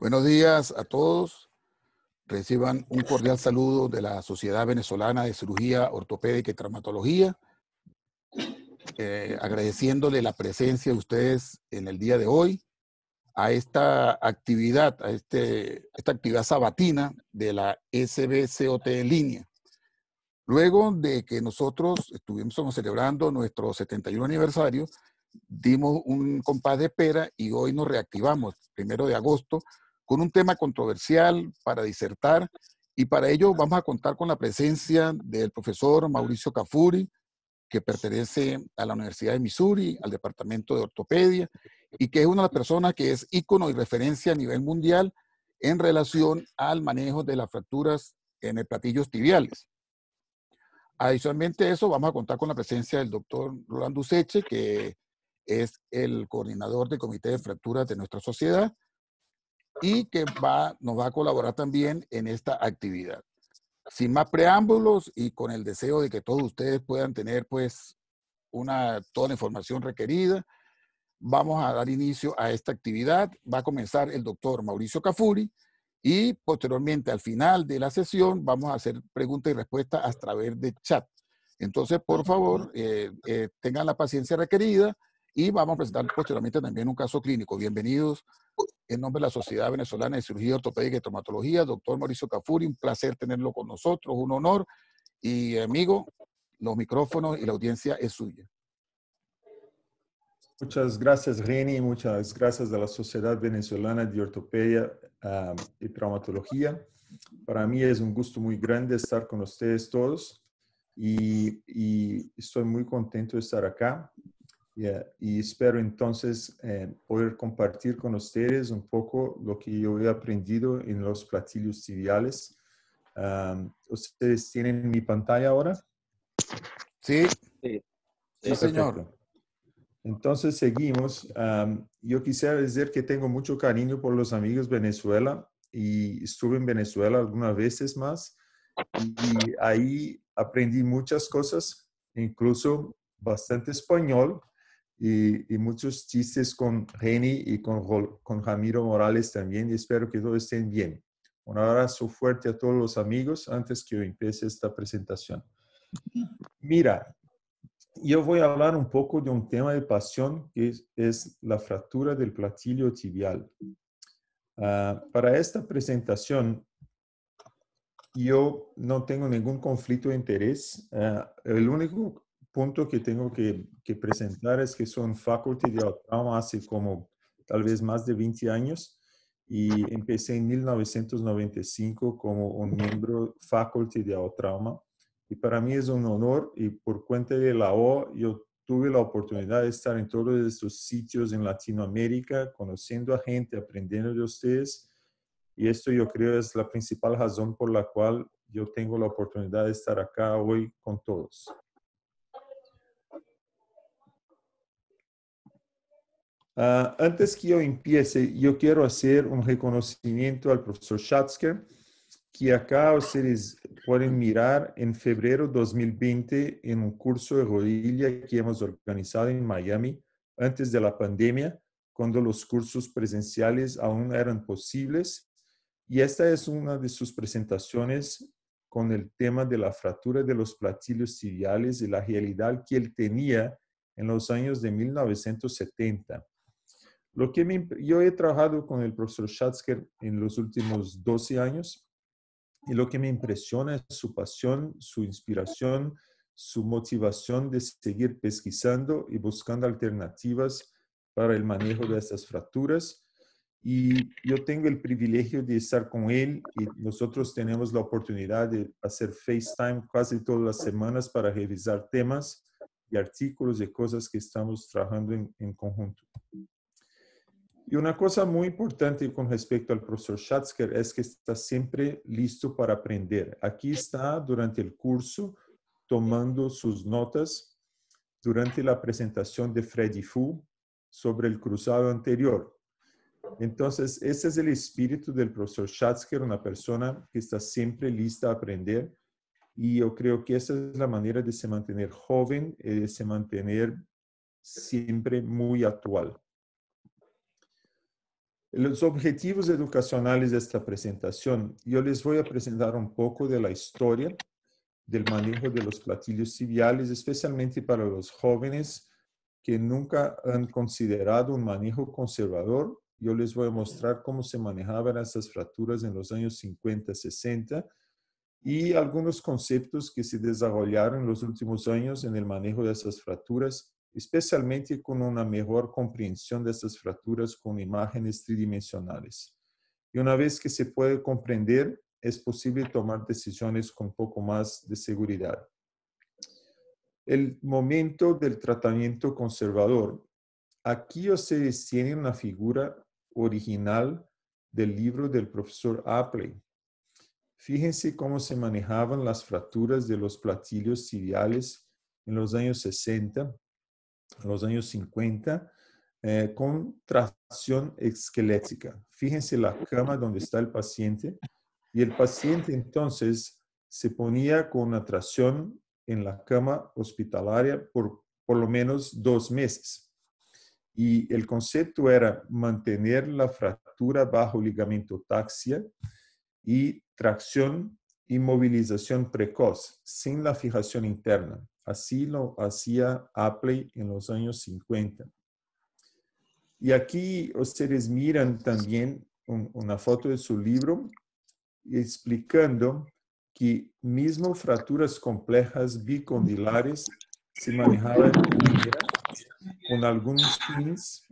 Buenos días a todos. Reciban un cordial saludo de la Sociedad Venezolana de Cirugía Ortopédica y Traumatología, agradeciéndole la presencia de ustedes en el día de hoy a esta actividad, esta actividad sabatina de la SBCOT en línea. Luego de que nosotros estuvimos celebrando nuestro 71 aniversario, dimos un compás de espera y hoy nos reactivamos, 1 de agosto, con un tema controversial para disertar, y para ello vamos a contar con la presencia del profesor Mauricio Cafuri, que pertenece a la Universidad de Missouri, al Departamento de Ortopedia, y que es una de las personas que es ícono y referencia a nivel mundial en relación al manejo de las fracturas en el platillos tibiales. Adicionalmente a eso, vamos a contar con la presencia del doctor Rolando Useche, que es el coordinador del Comité de Fracturas de nuestra sociedad y que nos va a colaborar también en esta actividad. Sin más preámbulos y con el deseo de que todos ustedes puedan tener pues toda la información requerida, vamos a dar inicio a esta actividad. Va a comenzar el doctor Mauricio Cafuri y posteriormente al final de la sesión vamos a hacer preguntas y respuestas a través de chat. Entonces, por favor, tengan la paciencia requerida y vamos a presentar posteriormente también un caso clínico. Bienvenidos en nombre de la Sociedad Venezolana de Cirugía Ortopédica y Traumatología, doctor Mauricio Cafuri, un placer tenerlo con nosotros, un honor. Y amigo, los micrófonos y la audiencia es suya. Muchas gracias, Reni. Muchas gracias a la Sociedad Venezolana de Ortopedia y Traumatología. Para mí es un gusto muy grande estar con ustedes todos y estoy muy contento de estar acá. Y espero entonces poder compartir con ustedes un poco lo que yo he aprendido en los platillos tibiales. ¿Ustedes tienen mi pantalla ahora? Sí, Sí, sí, señor. Perfecto. Entonces seguimos. Yo quisiera decir que tengo mucho cariño por los amigos de Venezuela y estuve en Venezuela algunas veces más y ahí aprendí muchas cosas, incluso bastante español y muchos chistes con Reni y con Ramiro Morales también, y espero que todos estén bien. Un abrazo fuerte a todos los amigos antes que yo empiece esta presentación. Mira, yo voy a hablar un poco de un tema de pasión que es la fractura del platillo tibial. Para esta presentación, yo no tengo ningún conflicto de interés. El único punto que tengo que presentar es que soy un faculty de trauma hace como tal vez más de 20 años y empecé en 1995 como un miembro faculty de trauma. Y para mí es un honor y por cuenta de la O yo tuve la oportunidad de estar en todos estos sitios en Latinoamérica, conociendo a gente, aprendiendo de ustedes. Y esto yo creo es la principal razón por la cual yo tengo la oportunidad de estar acá hoy con todos. Antes que yo empiece, yo quiero hacer un reconocimiento al profesor Schatzker, que acá ustedes pueden mirar en febrero de 2020 en un curso de rodilla que hemos organizado en Miami antes de la pandemia, cuando los cursos presenciales aún eran posibles. Y esta es una de sus presentaciones con el tema de la fractura de los platillos tibiales y la realidad que él tenía en los años de 1970. Yo he trabajado con el profesor Schatzker en los últimos 12 años y lo que me impresiona es su pasión, su inspiración, su motivación de seguir pesquisando y buscando alternativas para el manejo de estas fracturas. Y yo tengo el privilegio de estar con él y nosotros tenemos la oportunidad de hacer FaceTime casi todas las semanas para revisar temas y artículos y cosas que estamos trabajando en conjunto. Y una cosa muy importante con respecto al profesor Schatzker es que está siempre listo para aprender. Aquí está durante el curso tomando sus notas durante la presentación de Freddy Fu sobre el cruzado anterior. Entonces, ese es el espíritu del profesor Schatzker, una persona que está siempre lista a aprender. Y yo creo que esa es la manera de se mantener joven y de se mantener siempre muy actual. Los objetivos educacionales de esta presentación, yo les voy a presentar un poco de la historia del manejo de los platillos tibiales, especialmente para los jóvenes que nunca han considerado un manejo conservador. Yo les voy a mostrar cómo se manejaban estas fracturas en los años 50, 60 y algunos conceptos que se desarrollaron en los últimos años en el manejo de esas fracturas, especialmente con una mejor comprensión de estas fracturas con imágenes tridimensionales. Y una vez que se puede comprender, es posible tomar decisiones con un poco más de seguridad. El momento del tratamiento conservador. Aquí ustedes tienen una figura original del libro del profesor Apley. Fíjense cómo se manejaban las fracturas de los platillos tibiales en los años 60, en los años 50, con tracción esquelética. Fíjense la cama donde está el paciente y el paciente entonces se ponía con una tracción en la cama hospitalaria por lo menos 2 meses. Y el concepto era mantener la fractura bajo ligamento taxia y tracción y movilización precoz, sin la fijación interna. Así lo hacía Apley en los años 50. Y aquí ustedes miran también una foto de su libro explicando que mismo fracturas complejas bicondilares se manejaban con algunos pins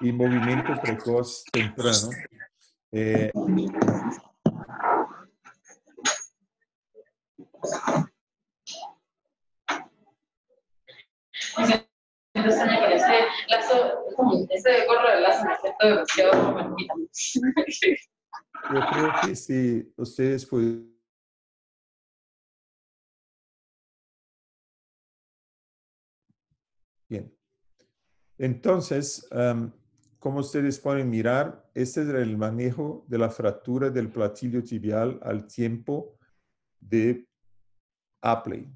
y movimiento precoz temprano. Entonces, con ese lazo, como ese gorro de lazo, me siento demasiado bonita. Yo creo que si ustedes pueden... Bien. Entonces, como ustedes pueden mirar, este es el manejo de la fractura del platillo tibial al tiempo de Apley.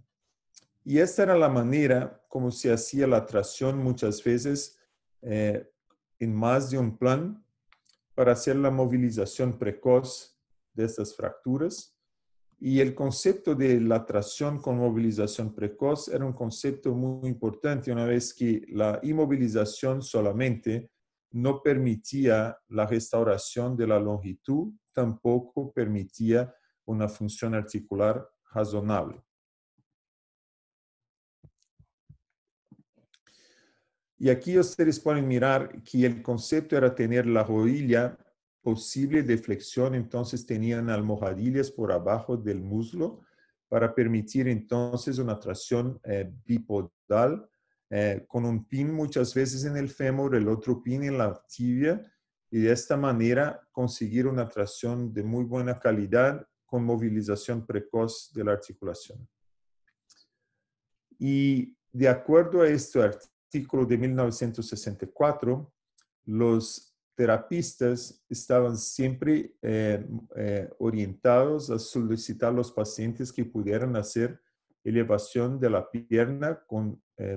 Y esta era la manera como se hacía la tracción muchas veces en más de un plan para hacer la movilización precoz de estas fracturas. Y el concepto de la tracción con movilización precoz era un concepto muy importante, una vez que la inmovilización solamente no permitía la restauración de la longitud, tampoco permitía una función articular razonable. Y aquí ustedes pueden mirar que el concepto era tener la rodilla posible de flexión, entonces tenían almohadillas por abajo del muslo para permitir entonces una tracción bipodal con un pin muchas veces en el fémur, el otro pin en la tibia, y de esta manera conseguir una tracción de muy buena calidad con movilización precoz de la articulación. Y de acuerdo a este artículo de 1964, los terapistas estaban siempre orientados a solicitar a los pacientes que pudieran hacer elevación de la pierna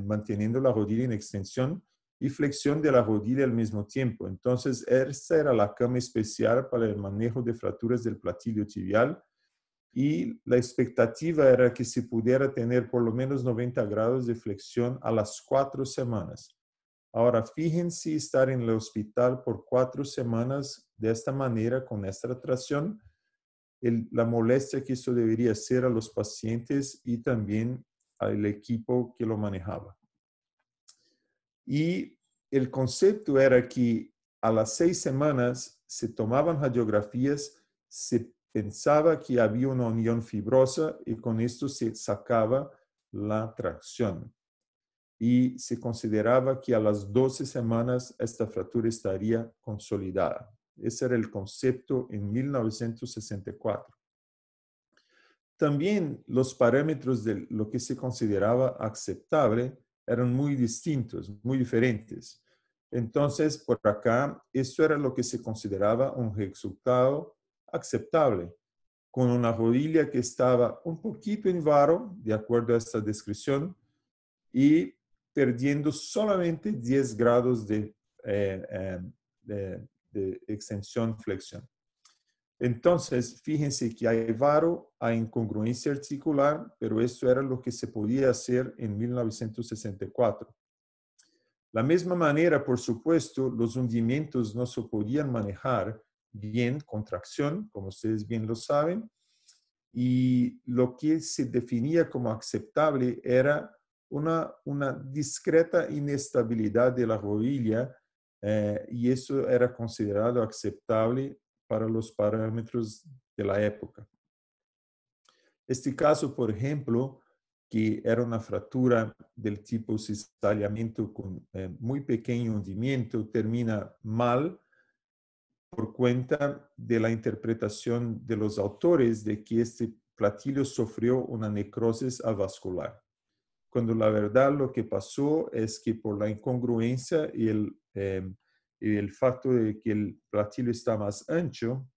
manteniendo la rodilla en extensión y flexión de la rodilla al mismo tiempo. Entonces, esta era la cama especial para el manejo de fracturas del platillo tibial y la expectativa era que se pudiera tener por lo menos 90 grados de flexión a las 4 semanas. Ahora, fíjense estar en el hospital por 4 semanas de esta manera, con esta tracción, la molestia que eso debería ser a los pacientes y también al equipo que lo manejaba. Y el concepto era que a las 6 semanas se tomaban radiografías, se pensaba que había una unión fibrosa y con esto se sacaba la tracción. Y se consideraba que a las 12 semanas esta fractura estaría consolidada. Ese era el concepto en 1964. También los parámetros de lo que se consideraba aceptable eran muy distintos, muy diferentes. Entonces, por acá, esto era lo que se consideraba un resultado aceptable, con una rodilla que estaba un poquito en varo, de acuerdo a esta descripción, y perdiendo solamente 10 grados de de extensión-flexión. Entonces, fíjense que hay varo, hay incongruencia articular, pero esto era lo que se podía hacer en 1964. La misma manera, por supuesto, los hundimientos no se podían manejar bien con tracción, como ustedes bien lo saben, y lo que se definía como aceptable era una discreta inestabilidad de la rodilla, y eso era considerado aceptable para los parámetros de la época. Este caso, por ejemplo, que era una fractura del tipo cizallamiento con muy pequeño hundimiento, termina mal por cuenta de la interpretación de los autores de que este platillo sufrió una necrosis avascular, cuando la verdad lo que pasó es que por la incongruencia y el facto de que el platillo está más ancho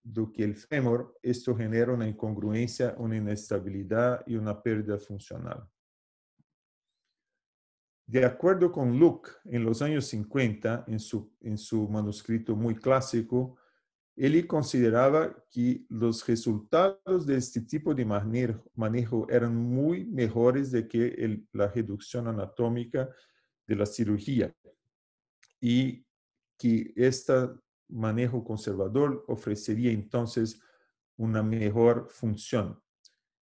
do que el fémur, esto genera una incongruencia, una inestabilidad y una pérdida funcional. De acuerdo con Luke, en los años 50, en su manuscrito muy clásico, él consideraba que los resultados de este tipo de manejo eran muy mejores de que la reducción anatómica de la cirugía, y que este manejo conservador ofrecería entonces una mejor función,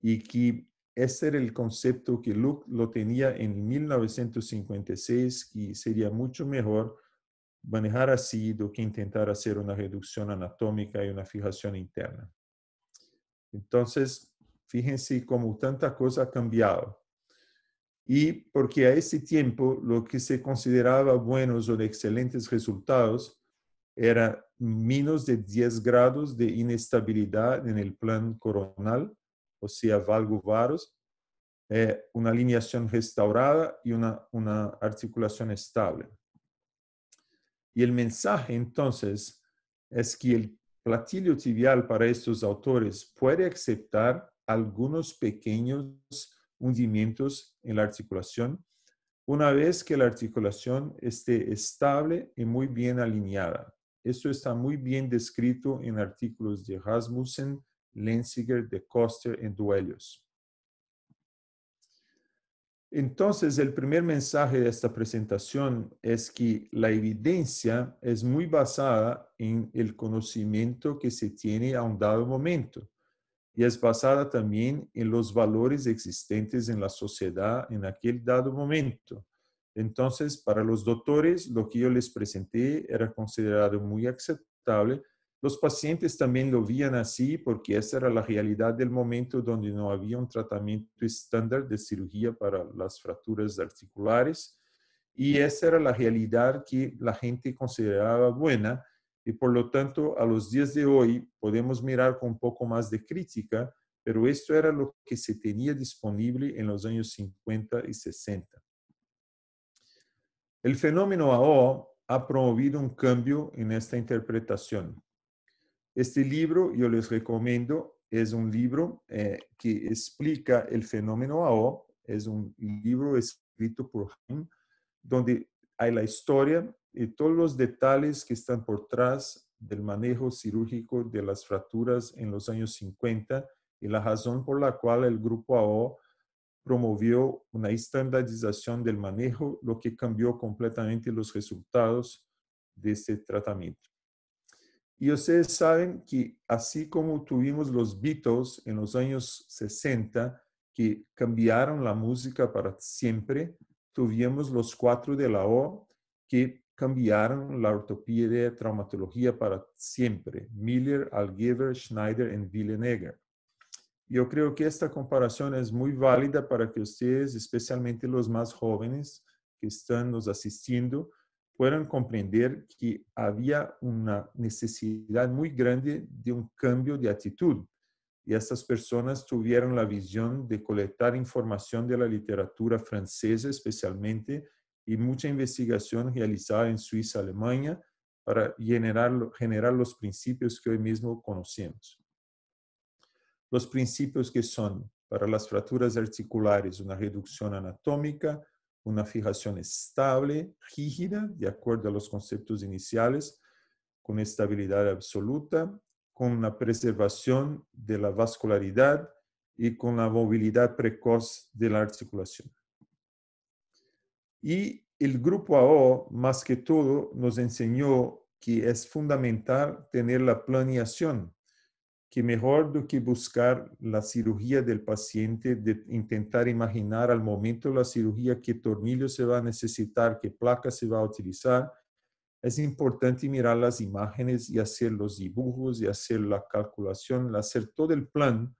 y que ese era el concepto que Luke lo tenía en 1956, que sería mucho mejor manejar así do que intentar hacer una reducción anatómica y una fijación interna. Entonces, fíjense cómo tanta cosa ha cambiado. Y porque a ese tiempo lo que se consideraba buenos o de excelentes resultados era menos de 10 grados de inestabilidad en el plan coronal, o sea, valgo-varos, una alineación restaurada y una articulación estable. Y el mensaje entonces es que el platillo tibial para estos autores puede aceptar algunos pequeños hundimientos en la articulación una vez que la articulación esté estable y muy bien alineada. Esto está muy bien descrito en artículos de Rasmussen, Lenziger, de Koster y Duelius. Entonces, el primer mensaje de esta presentación es que la evidencia es muy basada en el conocimiento que se tiene a un dado momento, y es basada también en los valores existentes en la sociedad en aquel dado momento. Entonces, para los doctores, lo que yo les presenté era considerado muy aceptable. Los pacientes también lo veían así porque esa era la realidad del momento, donde no había un tratamiento estándar de cirugía para las fracturas articulares, y esa era la realidad que la gente consideraba buena. Y por lo tanto, a los días de hoy podemos mirar con un poco más de crítica, pero esto era lo que se tenía disponible en los años 50 y 60. El fenómeno AO ha promovido un cambio en esta interpretación. Este libro, yo les recomiendo, es un libro que explica el fenómeno AO. Es un libro escrito por Haim, donde hay la historia y todos los detalles que están por detrás del manejo cirúrgico de las fracturas en los años 50 y la razón por la cual el grupo AO promovió una estandarización del manejo, lo que cambió completamente los resultados de este tratamiento. Y ustedes saben que así como tuvimos los Beatles en los años 60, que cambiaron la música para siempre, tuvimos los 4 de la O que cambiaron la ortopedia y traumatología para siempre: Miller, Algever, Schneider y Villeneuve. Yo creo que esta comparación es muy válida para que ustedes, especialmente los más jóvenes que están nos asistiendo, puedan comprender que había una necesidad muy grande de un cambio de actitud. Y estas personas tuvieron la visión de colectar información de la literatura francesa especialmente, y mucha investigación realizada en Suiza, Alemania, para generar los principios que hoy mismo conocemos. Los principios que son, para las fracturas articulares, una reducción anatómica, una fijación estable, rígida, de acuerdo a los conceptos iniciales, con estabilidad absoluta, con una preservación de la vascularidad y con la movilidad precoz de la articulación. Y el grupo AO, más que todo, nos enseñó que es fundamental tener la planeación, que mejor do que buscar la cirugía del paciente, de intentar imaginar al momento de la cirugía qué tornillo se va a necesitar, qué placa se va a utilizar. Es importante mirar las imágenes y hacer los dibujos y hacer la calculación, hacer todo el plan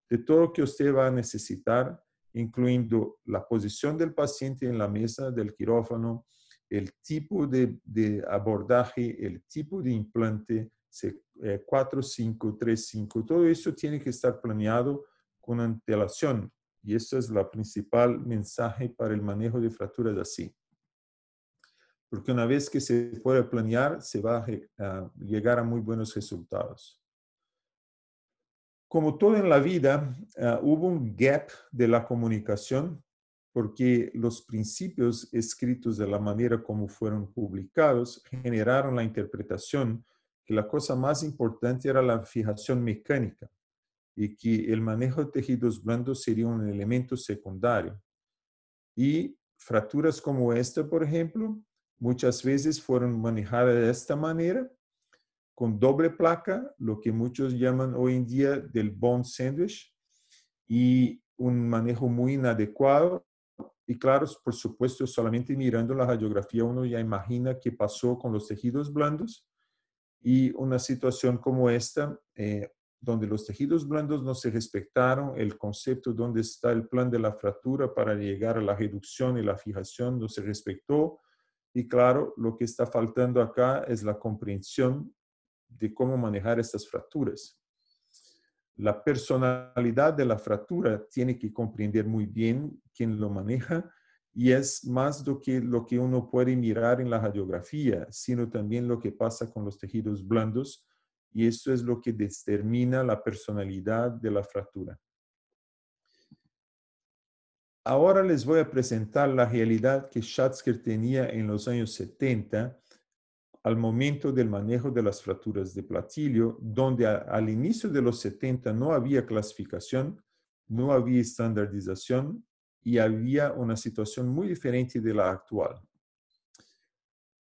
de todo lo que usted va a necesitar, incluyendo la posición del paciente en la mesa del quirófano, el tipo de abordaje, el tipo de implante, 4, 5, 3, 5, todo eso tiene que estar planeado con antelación. Y eso es la principal mensaje para el manejo de fracturas así. Porque una vez que se puede planear, se va a llegar a muy buenos resultados. Como todo en la vida, hubo un gap de la comunicación, porque los principios escritos de la manera como fueron publicados generaron la interpretación que la cosa más importante era la fijación mecánica y que el manejo de tejidos blandos sería un elemento secundario. Y fracturas como esta, por ejemplo, muchas veces fueron manejadas de esta manera, con doble placa, lo que muchos llaman hoy en día del bone sandwich, y un manejo muy inadecuado. Y claro, por supuesto, solamente mirando la radiografía uno ya imagina qué pasó con los tejidos blandos. Y una situación como esta, donde los tejidos blandos no se respetaron, el concepto donde está el plan de la fractura para llegar a la reducción y la fijación no se respetó. Y claro, lo que está faltando acá es la comprensión de cómo manejar estas fracturas. La personalidad de la fractura tiene que comprender muy bien quién lo maneja y es más do que lo que uno puede mirar en la radiografía, sino también lo que pasa con los tejidos blandos y esto es lo que determina la personalidad de la fractura. Ahora les voy a presentar la realidad que Schatzker tenía en los años 70 al momento del manejo de las fracturas de platillo, donde al inicio de los 70 no había clasificación, no había estandarización y había una situación muy diferente de la actual.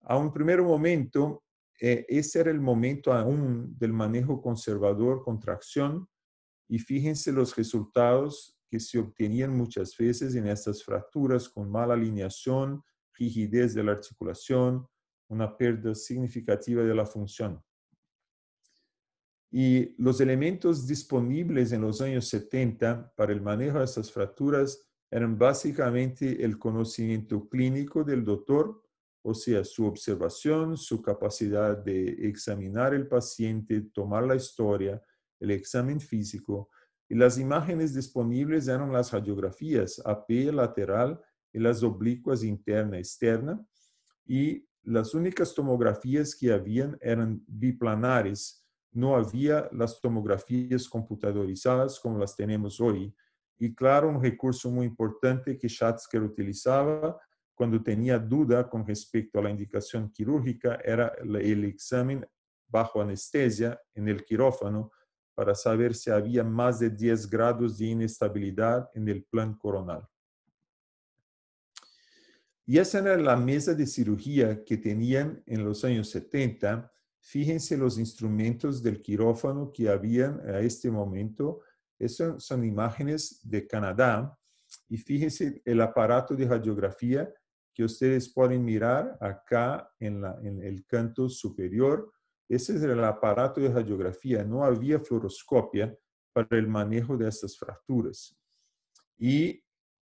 A un primer momento, ese era el momento aún del manejo conservador con tracción y fíjense los resultados que se obtenían muchas veces en estas fracturas con mala alineación, rigidez de la articulación, una pérdida significativa de la función. Y los elementos disponibles en los años 70 para el manejo de estas fracturas eran básicamente el conocimiento clínico del doctor, o sea, su observación, su capacidad de examinar el paciente, tomar la historia, el examen físico, y las imágenes disponibles eran las radiografías AP lateral y las oblicuas interna y externa, y las únicas tomografías que habían eran biplanares, no había las tomografías computadorizadas como las tenemos hoy. Y claro, un recurso muy importante que Schatzker utilizaba cuando tenía duda con respecto a la indicación quirúrgica era el examen bajo anestesia en el quirófano para saber si había más de 10 grados de inestabilidad en el plan coronal. Y esa era la mesa de cirugía que tenían en los años 70. Fíjense los instrumentos del quirófano que habían a este momento. Esas son imágenes de Canadá. Y fíjense el aparato de radiografía que ustedes pueden mirar acá en el canto superior. Ese es el aparato de radiografía. No había fluoroscopia para el manejo de estas fracturas. Y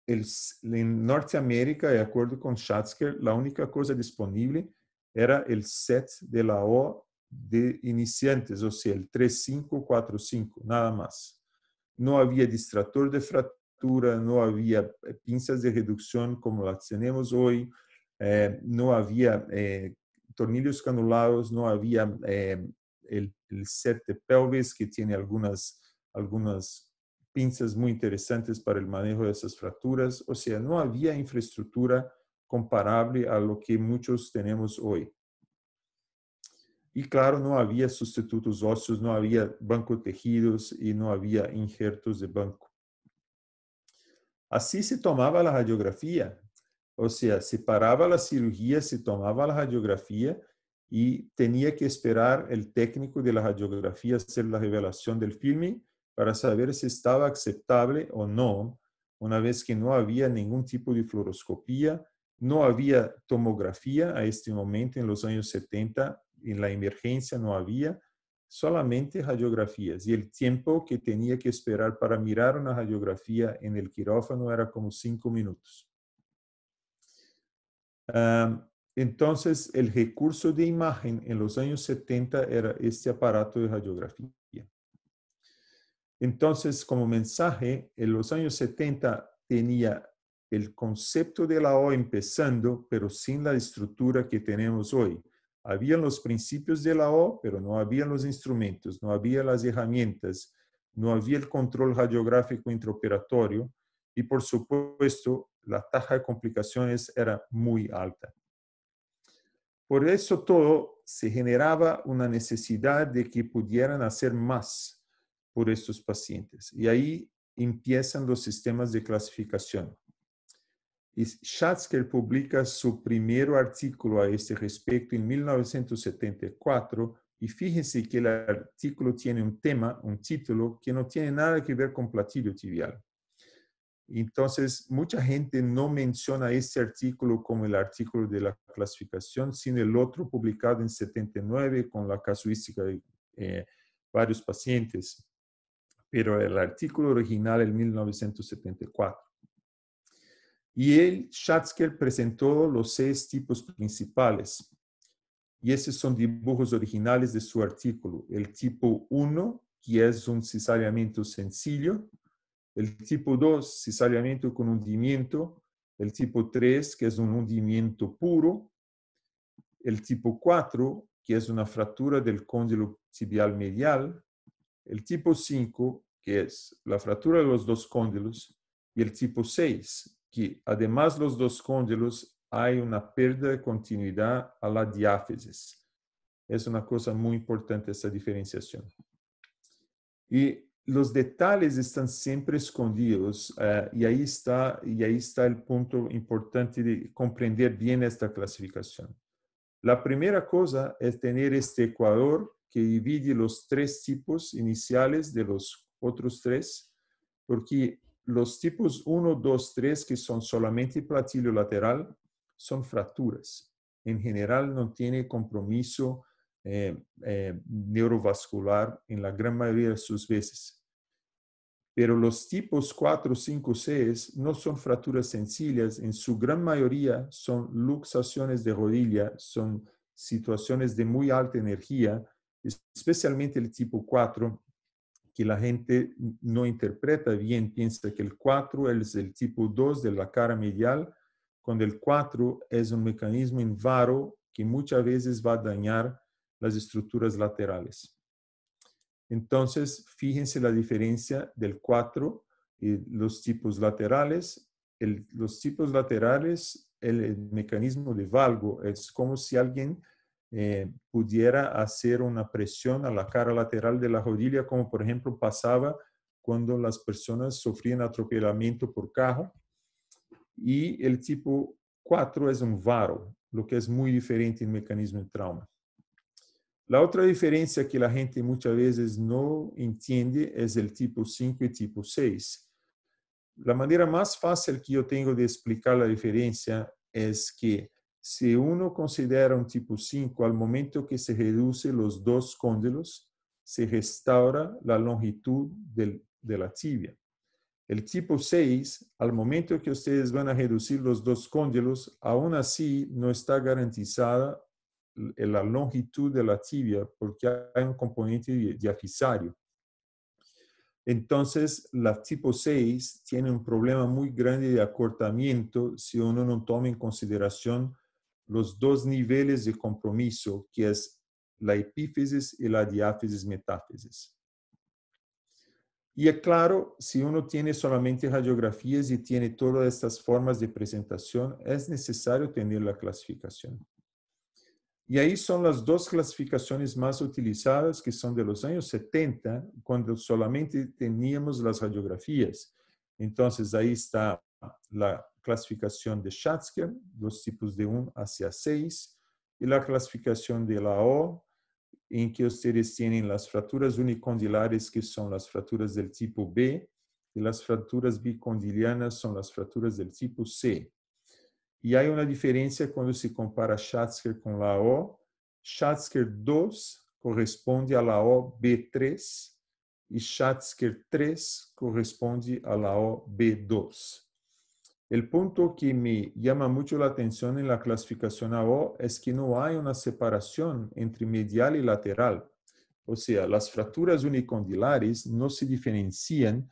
en Norteamérica, de acuerdo con Schatzker, la única cosa disponible era el set de la O de iniciantes, o sea, el 3545, nada más. No había distractor de fractura, no había pinzas de reducción como las tenemos hoy, no había tornillos canulados, no había el set de pelvis que tiene algunas pinzas muy interesantes para el manejo de esas fracturas. O sea, no había infraestructura comparable a lo que muchos tenemos hoy. Y claro, no había sustitutos óseos, no había bancotejidos y no había injertos de banco. Así se tomaba la radiografía. O sea, se paraba la cirugía, se tomaba la radiografía y tenía que esperar el técnico de la radiografía hacer la revelación del filme para saber si estaba aceptable o no, una vez que no había ningún tipo de fluoroscopía, no había tomografía a este momento en los años 70, en la emergencia no había, solamente radiografías. Y el tiempo que tenía que esperar para mirar una radiografía en el quirófano era como 5 minutos. Entonces, el recurso de imagen en los años 70 era este aparato de radiografía. Entonces, como mensaje, en los años 70 tenía el concepto de la O empezando, pero sin la estructura que tenemos hoy. Habían los principios de la O, pero no habían los instrumentos, no había las herramientas, no había el control radiográfico intraoperatorio y, por supuesto, la tasa de complicaciones era muy alta. Por eso todo se generaba una necesidad de que pudieran hacer más por estos pacientes. Y ahí empiezan los sistemas de clasificación. Y Schatzker publica su primer artículo a este respecto en 1974 y fíjense que el artículo tiene un tema, un título que no tiene nada que ver con platillo tibial. Entonces, mucha gente no menciona este artículo como el artículo de la clasificación, sino el otro publicado en 79 con la casuística de varios pacientes. Pero el artículo original en 1974. Y Schatzker presentó los 6 tipos principales. Y esos son dibujos originales de su artículo. El tipo 1, que es un cizallamiento sencillo. El tipo 2, cizallamiento con hundimiento. El tipo 3, que es un hundimiento puro. El tipo 4, que es una fractura del cóndilo tibial medial. El tipo 5, que es la fractura de los 2 cóndilos. Y el tipo 6, que además los 2 cóndilos hay una pérdida de continuidad a la diáfisis. Es una cosa muy importante esa diferenciación. Y los detalles están siempre escondidos y ahí está el punto importante de comprender bien esta clasificación. La primera cosa es tener este ecuador que divide los 3 tipos iniciales de los otros 3, porque los tipos 1, 2, 3, que son solamente platillo lateral, son fracturas. En general no tiene compromiso neurovascular en la gran mayoría de sus veces. Pero los tipos 4, 5, 6 no son fracturas sencillas, en su gran mayoría son luxaciones de rodilla, son situaciones de muy alta energía, especialmente el tipo 4, que la gente no interpreta bien, piensa que el 4 es el tipo 2 de la cara medial, cuando el 4 es un mecanismo in varo que muchas veces va a dañar las estructuras laterales. Entonces, fíjense la diferencia del 4 y los tipos laterales. Los tipos laterales, el mecanismo de valgo es como si alguien pudiera hacer una presión a la cara lateral de la rodilla, como por ejemplo pasaba cuando las personas sufrían atropellamiento por carro. Y el tipo 4 es un varo, lo que es muy diferente en mecanismo de trauma. La otra diferencia que la gente muchas veces no entiende es el tipo 5 y tipo 6. La manera más fácil que yo tengo de explicar la diferencia es que si uno considera un tipo 5, al momento que se reduce los 2 cóndilos, se restaura la longitud de la tibia. El tipo 6, al momento que ustedes van a reducir los 2 cóndilos, aún así no está garantizada la longitud de la tibia porque hay un componente diafisario. Entonces, la tipo 6 tiene un problema muy grande de acortamiento si uno no toma en consideración los 2 niveles de compromiso, que es la epífisis y la diáfisis metáfisis. Y es claro, si uno tiene solamente radiografías y tiene todas estas formas de presentación, es necesario tener la clasificación. Y ahí son las dos clasificaciones más utilizadas, que son de los años 70, cuando solamente teníamos las radiografías. Entonces, ahí está la clasificación de Schatzker, los tipos de 1 hacia 6, y la clasificación de la O, en que ustedes tienen las fracturas unicondilares, que son las fracturas del tipo B, y las fracturas bicondilianas son las fracturas del tipo C. Y hay una diferencia cuando se compara Schatzker con la O. Schatzker 2 corresponde a la O B3 y Schatzker 3 corresponde a la O B2. El punto que me llama mucho la atención en la clasificación AO es que no hay una separación entre medial y lateral. O sea, las fracturas unicondilares no se diferencian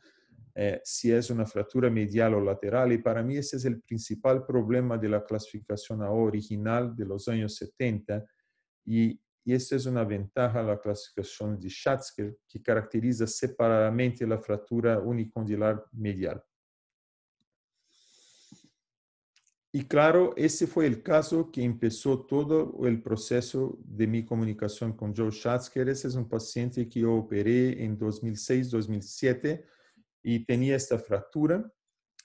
si es una fractura medial o lateral, y para mí ese es el principal problema de la clasificación AO original de los años 70, y esta es una ventaja de la clasificación de Schatzker, que caracteriza separadamente la fractura unicondilar medial. Y claro, ese fue el caso que empezó todo el proceso de mi comunicación con Joe Schatzker. Ese es un paciente que yo operé en 2006-2007 y tenía esta fractura.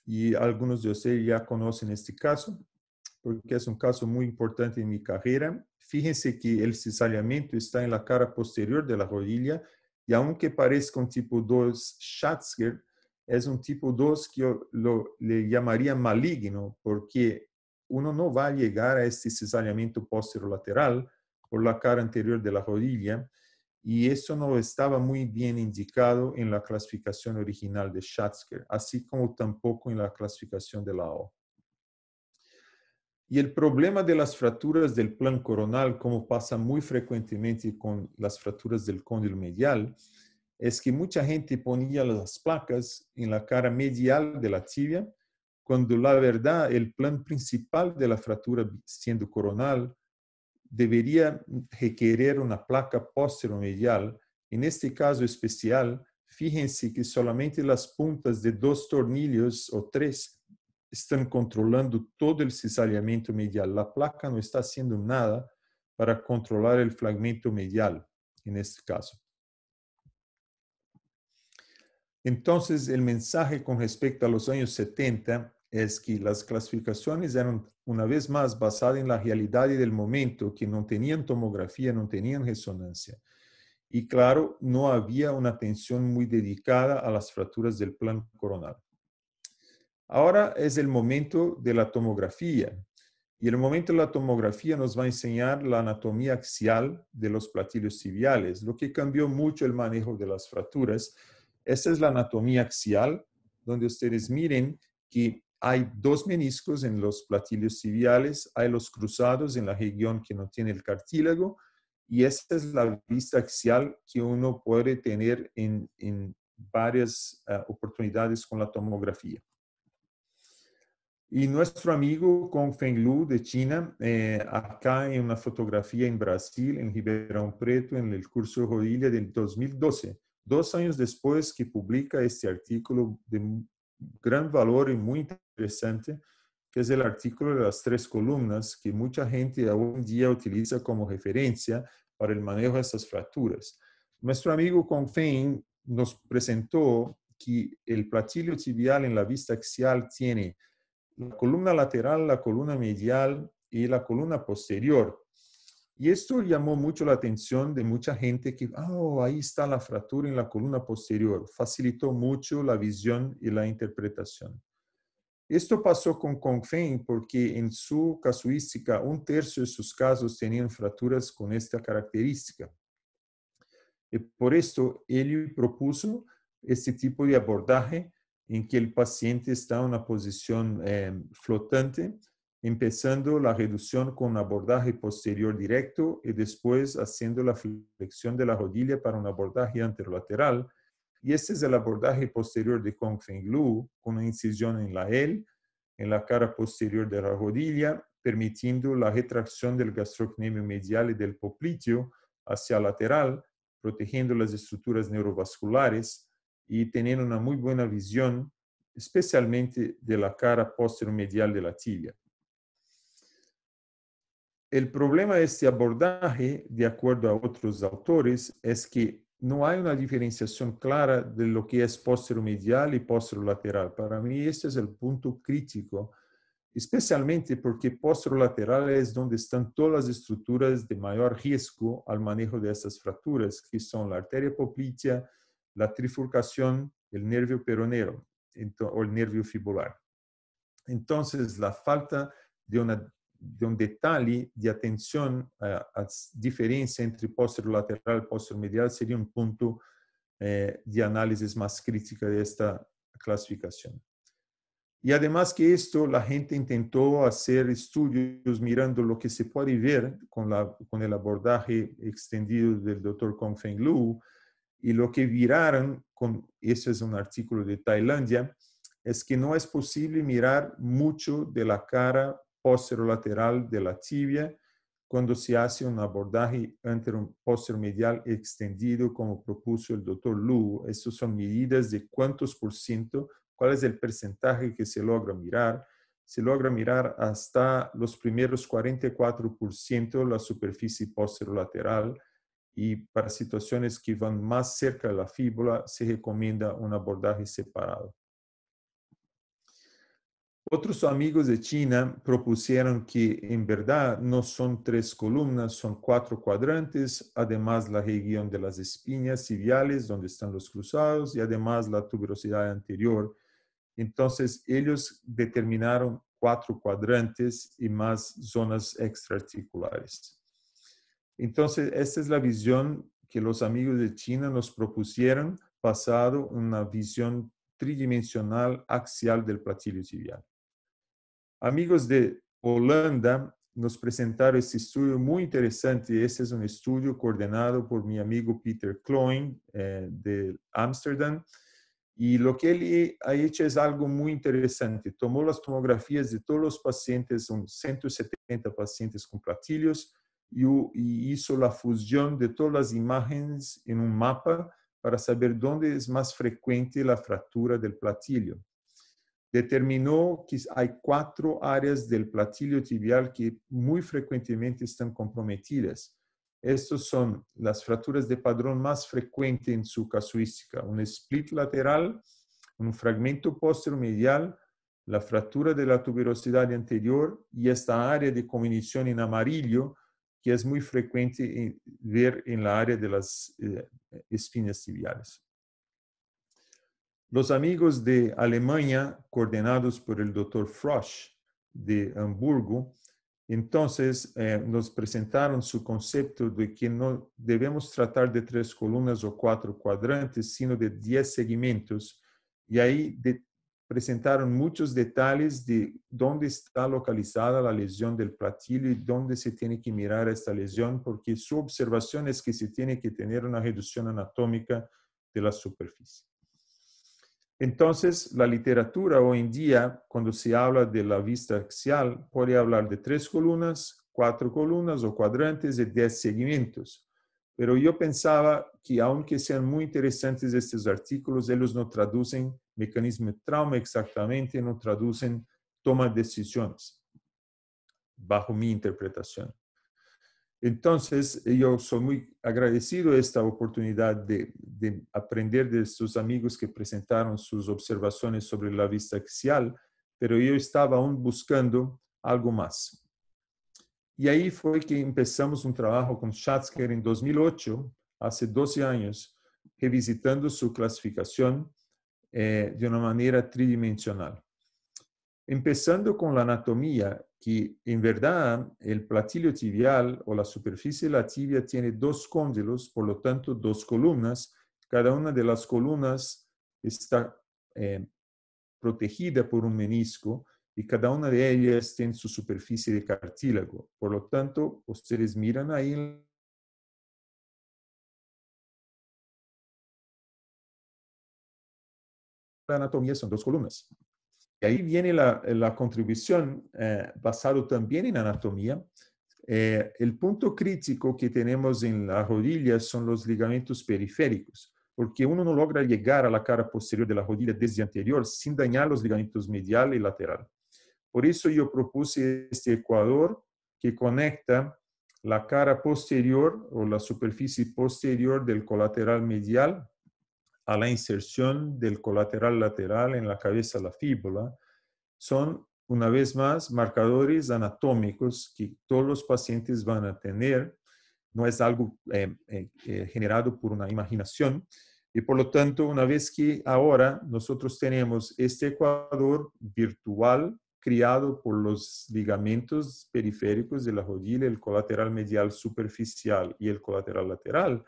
Y algunos de ustedes ya conocen este caso, porque es un caso muy importante en mi carrera. Fíjense que el cizallamiento está en la cara posterior de la rodilla, y aunque parezca un tipo 2 Schatzker, es un tipo 2 que yo le llamaría maligno, porque uno no va a llegar a este cizallamiento posterolateral por la cara anterior de la rodilla, y eso no estaba muy bien indicado en la clasificación original de Schatzker, así como tampoco en la clasificación de la O. Y el problema de las fracturas del plano coronal, como pasa muy frecuentemente con las fracturas del cóndilo medial, es que mucha gente ponía las placas en la cara medial de la tibia, cuando la verdad el plan principal de la fractura, siendo coronal, debería requerir una placa posteromedial. En este caso especial, fíjense que solamente las puntas de 2 tornillos o 3 están controlando todo el cizallamiento medial. La placa no está haciendo nada para controlar el fragmento medial en este caso. Entonces, el mensaje con respecto a los años 70 es que las clasificaciones eran una vez más basadas en la realidad del momento, que no tenían tomografía, no tenían resonancia. Y claro, no había una atención muy dedicada a las fracturas del plano coronal. Ahora es el momento de la tomografía. Y el momento de la tomografía nos va a enseñar la anatomía axial de los platillos tibiales, lo que cambió mucho el manejo de las fracturas. Esta es la anatomía axial, donde ustedes miren que hay 2 meniscos en los platillos tibiales, hay los cruzados en la región que no tiene el cartílago, y esta es la vista axial que uno puede tener en varias oportunidades con la tomografía. Y nuestro amigo Kongfeng Lu de China, acá en una fotografía en Brasil, en Ribeirão Preto, en el curso rodilla del 2012, 2 años después que publica este artículo de gran valor y muy interesante, que es el artículo de las 3 columnas, que mucha gente hoy en día utiliza como referencia para el manejo de estas fracturas. Nuestro amigo Kongfeng nos presentó que el platillo tibial en la vista axial tiene la columna lateral, la columna medial y la columna posterior. Y esto llamó mucho la atención de mucha gente que, ahí está la fractura en la columna posterior. Facilitó mucho la visión y la interpretación. Esto pasó con Kongfeng porque en su casuística 1/3 de sus casos tenían fracturas con esta característica. Y por esto, él propuso este tipo de abordaje en que el paciente está en una posición flotante, empezando la reducción con un abordaje posterior directo y después haciendo la flexión de la rodilla para un abordaje anterolateral. Y este es el abordaje posterior de Kongfeng Lu, con una incisión en la L, en la cara posterior de la rodilla, permitiendo la retracción del gastrocnemio medial y del popliteo hacia lateral, protegiendo las estructuras neurovasculares, y tener una muy buena visión, especialmente de la cara posteromedial de la tibia. El problema de este abordaje, de acuerdo a otros autores, es que no hay una diferenciación clara de lo que es posteromedial y posterolateral. Para mí este es el punto crítico, especialmente porque posterolateral es donde están todas las estructuras de mayor riesgo al manejo de estas fracturas, que son la arteria poplitea, la trifurcación, el nervio peroneo o el nervio fibular. Entonces, la falta de un detalle de atención a diferencia entre posterolateral y posteromedial sería un punto de análisis más crítica de esta clasificación. Y además que esto, la gente intentó hacer estudios mirando lo que se puede ver con el abordaje extendido del Dr. Kong-Feng Liu, y lo que viraron, este es un artículo de Tailandia, es que no es posible mirar mucho de la cara posterolateral de la tibia cuando se hace un abordaje posteromedial extendido como propuso el Dr. Liu. Estas son medidas de cuántos por ciento, cuál es el porcentaje que se logra mirar. Se logra mirar hasta los primeros 44% la superficie posterolateral, y para situaciones que van más cerca de la fíbula se recomienda un abordaje separado. Otros amigos de China propusieron que en verdad no son 3 columnas, son 4 cuadrantes, además la región de las espinas tibiales donde están los cruzados y además la tuberosidad anterior. Entonces ellos determinaron 4 cuadrantes y más zonas extraarticulares. Entonces, esta es la visión que los amigos de China nos propusieron basado en una visión tridimensional axial del platillo tibial. Amigos de Holanda nos presentaron este estudio muy interesante. Este es un estudio coordinado por mi amigo Peter Kloin de Ámsterdam. Y lo que él ha hecho es algo muy interesante. Tomó las tomografías de todos los pacientes, son 170 pacientes con platillos, y hizo la fusión de todas las imágenes en un mapa para saber dónde es más frecuente la fractura del platillo. Determinó que hay 4 áreas del platillo tibial que muy frecuentemente están comprometidas. Estos son las fracturas de padrón más frecuentes en su casuística: un split lateral, un fragmento posteromedial, la fractura de la tuberosidad anterior y esta área de comunicación en amarillo, que es muy frecuente ver en la área de las espinas tibiales. Los amigos de Alemania, coordinados por el Dr. Frosch de Hamburgo, entonces nos presentaron su concepto de que no debemos tratar de 3 columnas o 4 cuadrantes, sino de 10 segmentos. Y ahí presentaron muchos detalles de dónde está localizada la lesión del platillo y dónde se tiene que mirar esta lesión, porque su observación es que se tiene que tener una reducción anatómica de la superficie. Entonces, la literatura hoy en día, cuando se habla de la vista axial, puede hablar de 3 columnas, 4 columnas o cuadrantes de 10 segmentos. Pero yo pensaba que aunque sean muy interesantes estos artículos, ellos no traducen mecanismo de trauma exactamente, no traducen toma de decisiones, bajo mi interpretación. Entonces, yo soy muy agradecido a esta oportunidad de aprender de estos amigos que presentaron sus observaciones sobre la vista axial, pero yo estaba aún buscando algo más. Y ahí fue que empezamos un trabajo con Schatzker en 2008, hace 12 años, revisitando su clasificación de una manera tridimensional. Empezando con la anatomía, que en verdad el platillo tibial o la superficie de la tibia tiene 2 cóndilos, por lo tanto 2 columnas. Cada una de las columnas está protegida por un menisco y cada una de ellas tiene su superficie de cartílago. Por lo tanto, ustedes miran ahí la anatomía, son 2 columnas. Y ahí viene la contribución basado también en anatomía. El punto crítico que tenemos en la rodilla son los ligamentos periféricos. porque uno no logra llegar a la cara posterior de la rodilla desde anterior sin dañar los ligamentos medial y lateral. Por eso yo propuse este ecuador que conecta la cara posterior o la superficie posterior del colateral medial a la inserción del colateral lateral en la cabeza de la fíbula. Son, una vez más, marcadores anatómicos que todos los pacientes van a tener. No es algo generado por una imaginación. Y por lo tanto, una vez que ahora nosotros tenemos este ecuador virtual criado por los ligamentos periféricos de la rodilla, el colateral medial superficial y el colateral lateral,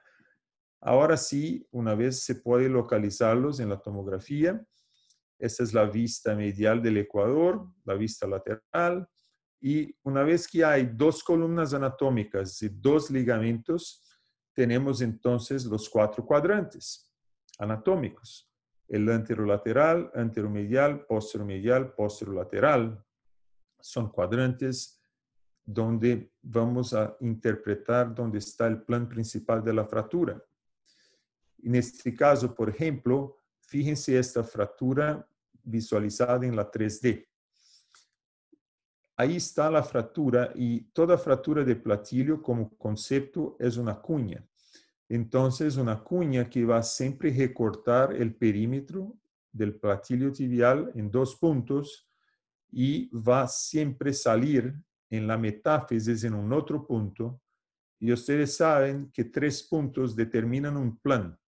ahora sí, una vez se puede localizarlos en la tomografía. Esta es la vista medial del ecuador, la vista lateral. Y una vez que hay dos columnas anatómicas y dos ligamentos, tenemos entonces los 4 cuadrantes anatómicos. El anterolateral, anteromedial, posteromedial, posterolateral. Son cuadrantes donde vamos a interpretar dónde está el plan principal de la fractura. En este caso, por ejemplo, fíjense esta fractura visualizada en la 3D. Ahí está la fractura y toda fractura de platillo como concepto es una cuña. Entonces, una cuña que va siempre a recortar el perímetro del platillo tibial en 2 puntos y va siempre a salir en la metáfisis en un otro punto. Y ustedes saben que 3 puntos determinan un plan.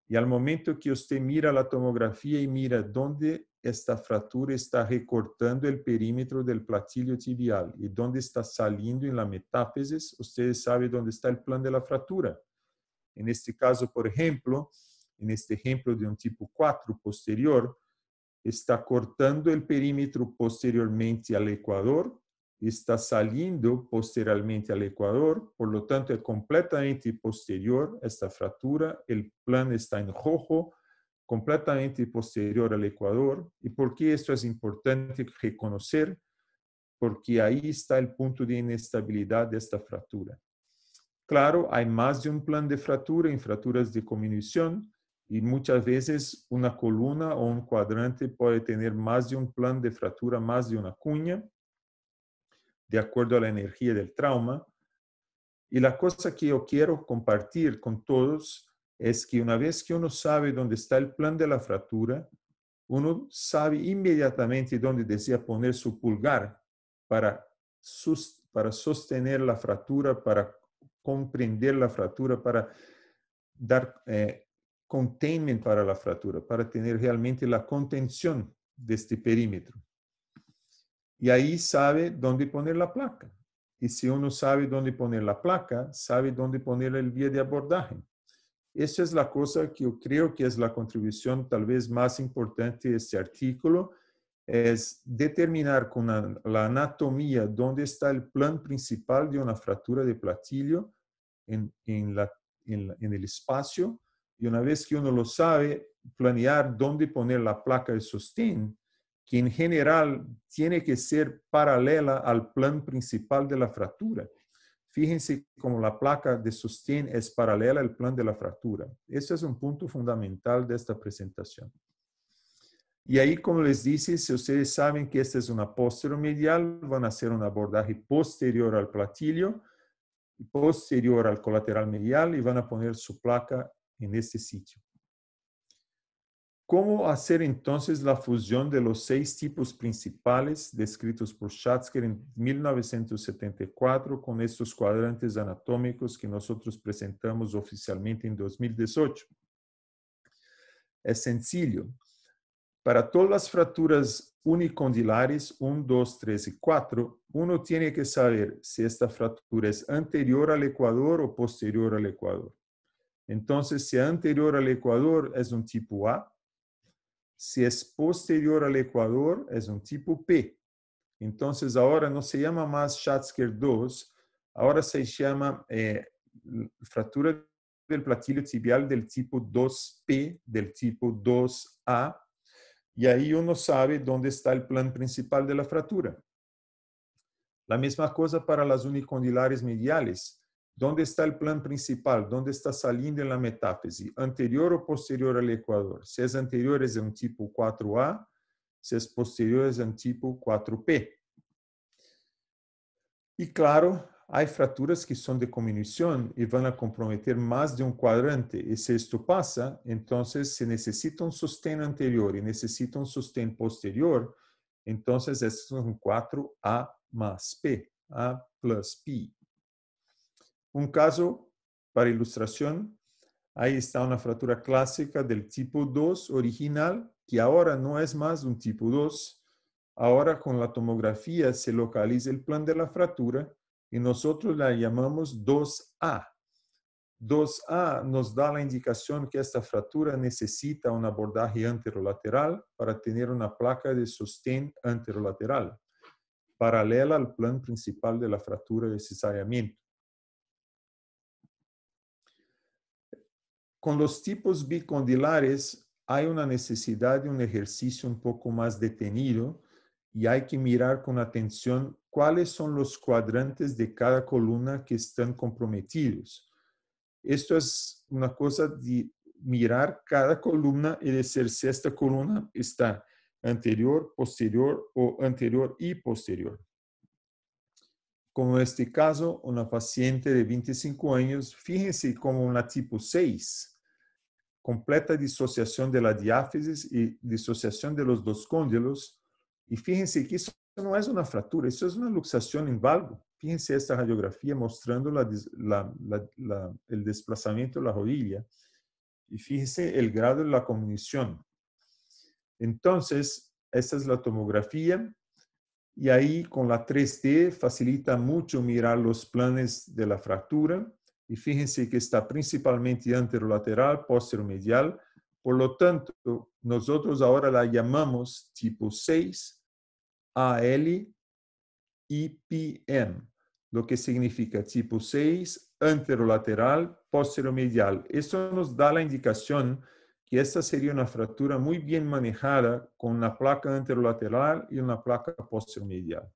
Y al momento que usted mira la tomografía y mira dónde esta fractura está recortando el perímetro del platillo tibial y dónde está saliendo en la metáfisis, ustedes saben dónde está el plan de la fractura. En este caso, por ejemplo, en este ejemplo de un tipo 4 posterior, está cortando el perímetro posteriormente al ecuador, está saliendo posteriormente al ecuador, por lo tanto es completamente posterior esta fractura, el plan está en rojo, completamente posterior al ecuador. ¿Y por qué esto es importante reconocer? Porque ahí está el punto de inestabilidad de esta fractura. Claro, hay más de un plan de fractura en fracturas de comminución y muchas veces una columna o un cuadrante puede tener más de un plan de fractura, más de una cuña, de acuerdo a la energía del trauma. Y la cosa que yo quiero compartir con todos es que una vez que uno sabe dónde está el plan de la fractura, uno sabe inmediatamente dónde desea poner su pulgar para sostener la fractura, para comprender la fractura, para dar containment para la fractura, para tener realmente la contención de este perímetro. Y ahí sabe dónde poner la placa. Y si uno sabe dónde poner la placa, sabe dónde poner el vía de abordaje. Esa es la cosa que yo creo que es la contribución tal vez más importante de este artículo, es determinar con la anatomía dónde está el plan principal de una fractura de platillo en el espacio. Y una vez que uno lo sabe, planear dónde poner la placa de sostén, que en general tiene que ser paralela al plan principal de la fractura. Fíjense cómo la placa de sostén es paralela al plan de la fractura. Ese es un punto fundamental de esta presentación. Y ahí, como les dice, si ustedes saben que esta es una posteromedial, van a hacer un abordaje posterior al platillo, posterior al colateral medial y van a poner su placa en este sitio. ¿Cómo hacer entonces la fusión de los 6 tipos principales descritos por Schatzker en 1974 con estos cuadrantes anatómicos que nosotros presentamos oficialmente en 2018? Es sencillo. Para todas las fracturas unicondilares 1, 2, 3 y 4, uno tiene que saber si esta fractura es anterior al ecuador o posterior al ecuador. Entonces, si es anterior al ecuador, es un tipo A. Si es posterior al ecuador, es un tipo P. Entonces, ahora no se llama más Schatzker 2, ahora se llama fractura del platillo tibial del tipo 2P, del tipo 2A. Y ahí uno sabe dónde está el plan principal de la fractura. La misma cosa para las unicondilares mediales. ¿Dónde está el plan principal? ¿Dónde está saliendo en la metáfise? ¿Anterior o posterior al ecuador? Si es anterior es de un tipo 4A, si es posterior es de un tipo 4P. Y claro, hay fracturas que son de combinación y van a comprometer más de un cuadrante. Y si esto pasa, entonces se necesita un sostén anterior y necesita un sostén posterior. Entonces, esto es un 4A más P, A plus P. Un caso para ilustración, ahí está una fractura clásica del tipo 2 original, que ahora no es más un tipo 2. Ahora con la tomografía se localiza el plan de la fractura y nosotros la llamamos 2A. 2A nos da la indicación que esta fractura necesita un abordaje anterolateral para tener una placa de sostén anterolateral, paralela al plan principal de la fractura de cesariamiento. Con los tipos bicondilares hay una necesidad de un ejercicio un poco más detenido y hay que mirar con atención cuáles son los cuadrantes de cada columna que están comprometidos. Esto es una cosa de mirar cada columna y decir si esta columna está anterior, posterior o anterior y posterior. Como en este caso, una paciente de 25 años, fíjense como una tipo 6, completa disociación de la diáfisis y disociación de los dos cóndilos. Y fíjense que eso no es una fractura, eso es una luxación en valgo. Fíjense esta radiografía mostrando el desplazamiento de la rodilla. Y fíjense el grado de la comunión. Entonces, esta es la tomografía. Y ahí con la 3D facilita mucho mirar los planes de la fractura. Y fíjense que está principalmente anterolateral, posteromedial. Por lo tanto, nosotros ahora la llamamos tipo 6 AL IPM, lo que significa tipo 6 anterolateral, posteromedial. Esto nos da la indicación que esta sería una fractura muy bien manejada con una placa anterolateral y una placa posteromedial.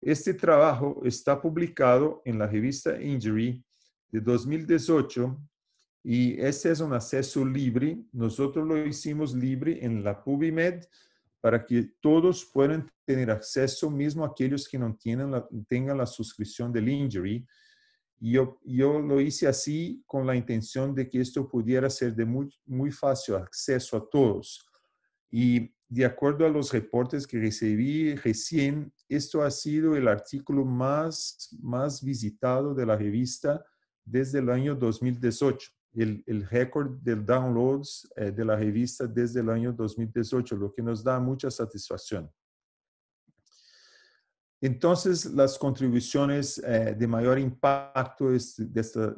Este trabajo está publicado en la revista Injury de 2018 y este es un acceso libre. Nosotros lo hicimos libre en la PubMed para que todos puedan tener acceso, mismo aquellos que no tengan la suscripción del Injury. Y yo lo hice así con la intención de que esto pudiera ser de muy fácil acceso a todos. Y de acuerdo a los reportes que recibí recién, esto ha sido el artículo más visitado de la revista desde el año 2018. El récord de downloads de la revista desde el año 2018, lo que nos da mucha satisfacción. Entonces, las contribuciones de mayor impacto de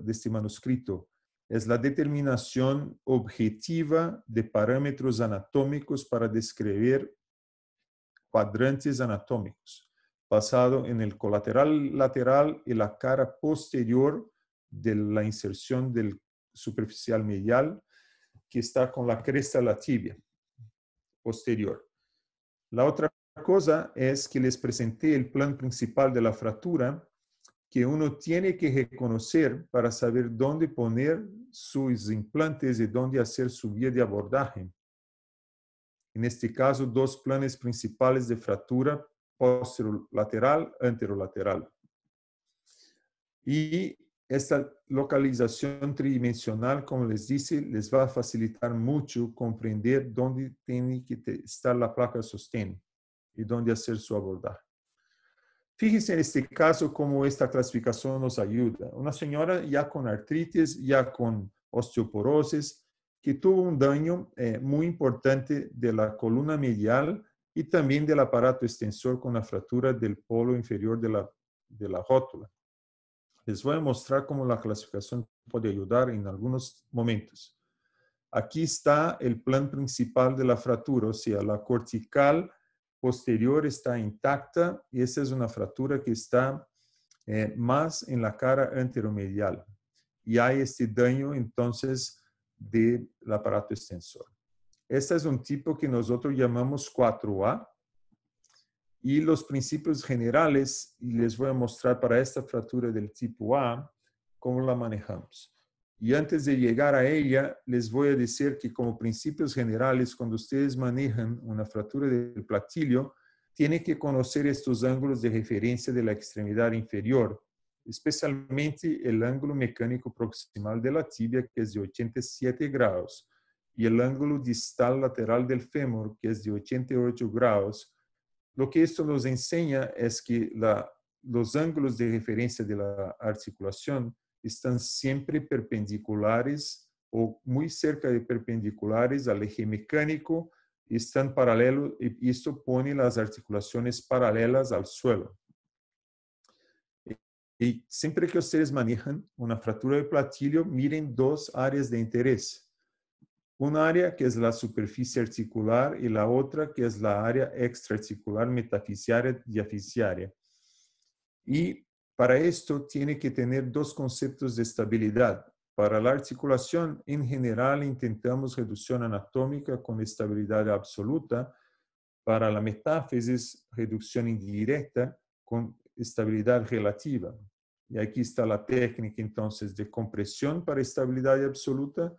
este manuscrito es la determinación objetiva de parámetros anatómicos para describir cuadrantes anatómicos, basado en el colateral lateral y la cara posterior de la inserción del superficial medial, que está con la cresta de la tibia posterior. La otra cosa es que les presenté el plan principal de la fractura que uno tiene que reconocer para saber dónde poner sus implantes y dónde hacer su vía de abordaje. En este caso, dos planes principales de fractura, posterolateral, anterolateral. Y esta localización tridimensional, como les dice, les va a facilitar mucho comprender dónde tiene que estar la placa de sostén y dónde hacer su abordaje. Fíjense en este caso cómo esta clasificación nos ayuda. Una señora ya con artritis, ya con osteoporosis, que tuvo un daño muy importante de la columna medial y también del aparato extensor con la fractura del polo inferior de la rótula. Les voy a mostrar cómo la clasificación puede ayudar en algunos momentos. Aquí está el plan principal de la fractura, o sea, la cortical posterior está intacta y esta es una fractura que está más en la cara anteromedial. Y hay este daño entonces del aparato extensor. Este es un tipo que nosotros llamamos 4A Y los principios generales, y les voy a mostrar para esta fractura del tipo A, cómo la manejamos. Y antes de llegar a ella, les voy a decir que como principios generales, cuando ustedes manejan una fractura del platillo, tienen que conocer estos ángulos de referencia de la extremidad inferior, especialmente el ángulo mecánico proximal de la tibia, que es de 87 grados, y el ángulo distal lateral del fémur, que es de 88 grados. Lo que esto nos enseña es que los ángulos de referencia de la articulación están siempre perpendiculares o muy cerca de perpendiculares al eje mecánico, están paralelos y esto pone las articulaciones paralelas al suelo. Y siempre que ustedes manejan una fractura de platillo, miren dos áreas de interés. Una área que es la superficie articular y la otra que es la área extraarticular metafisiaria y diafisiaria. Y para esto tiene que tener dos conceptos de estabilidad. Para la articulación, en general, intentamos reducción anatómica con estabilidad absoluta. Para la metáfisis, reducción indirecta con estabilidad relativa. Y aquí está la técnica entonces de compresión para estabilidad absoluta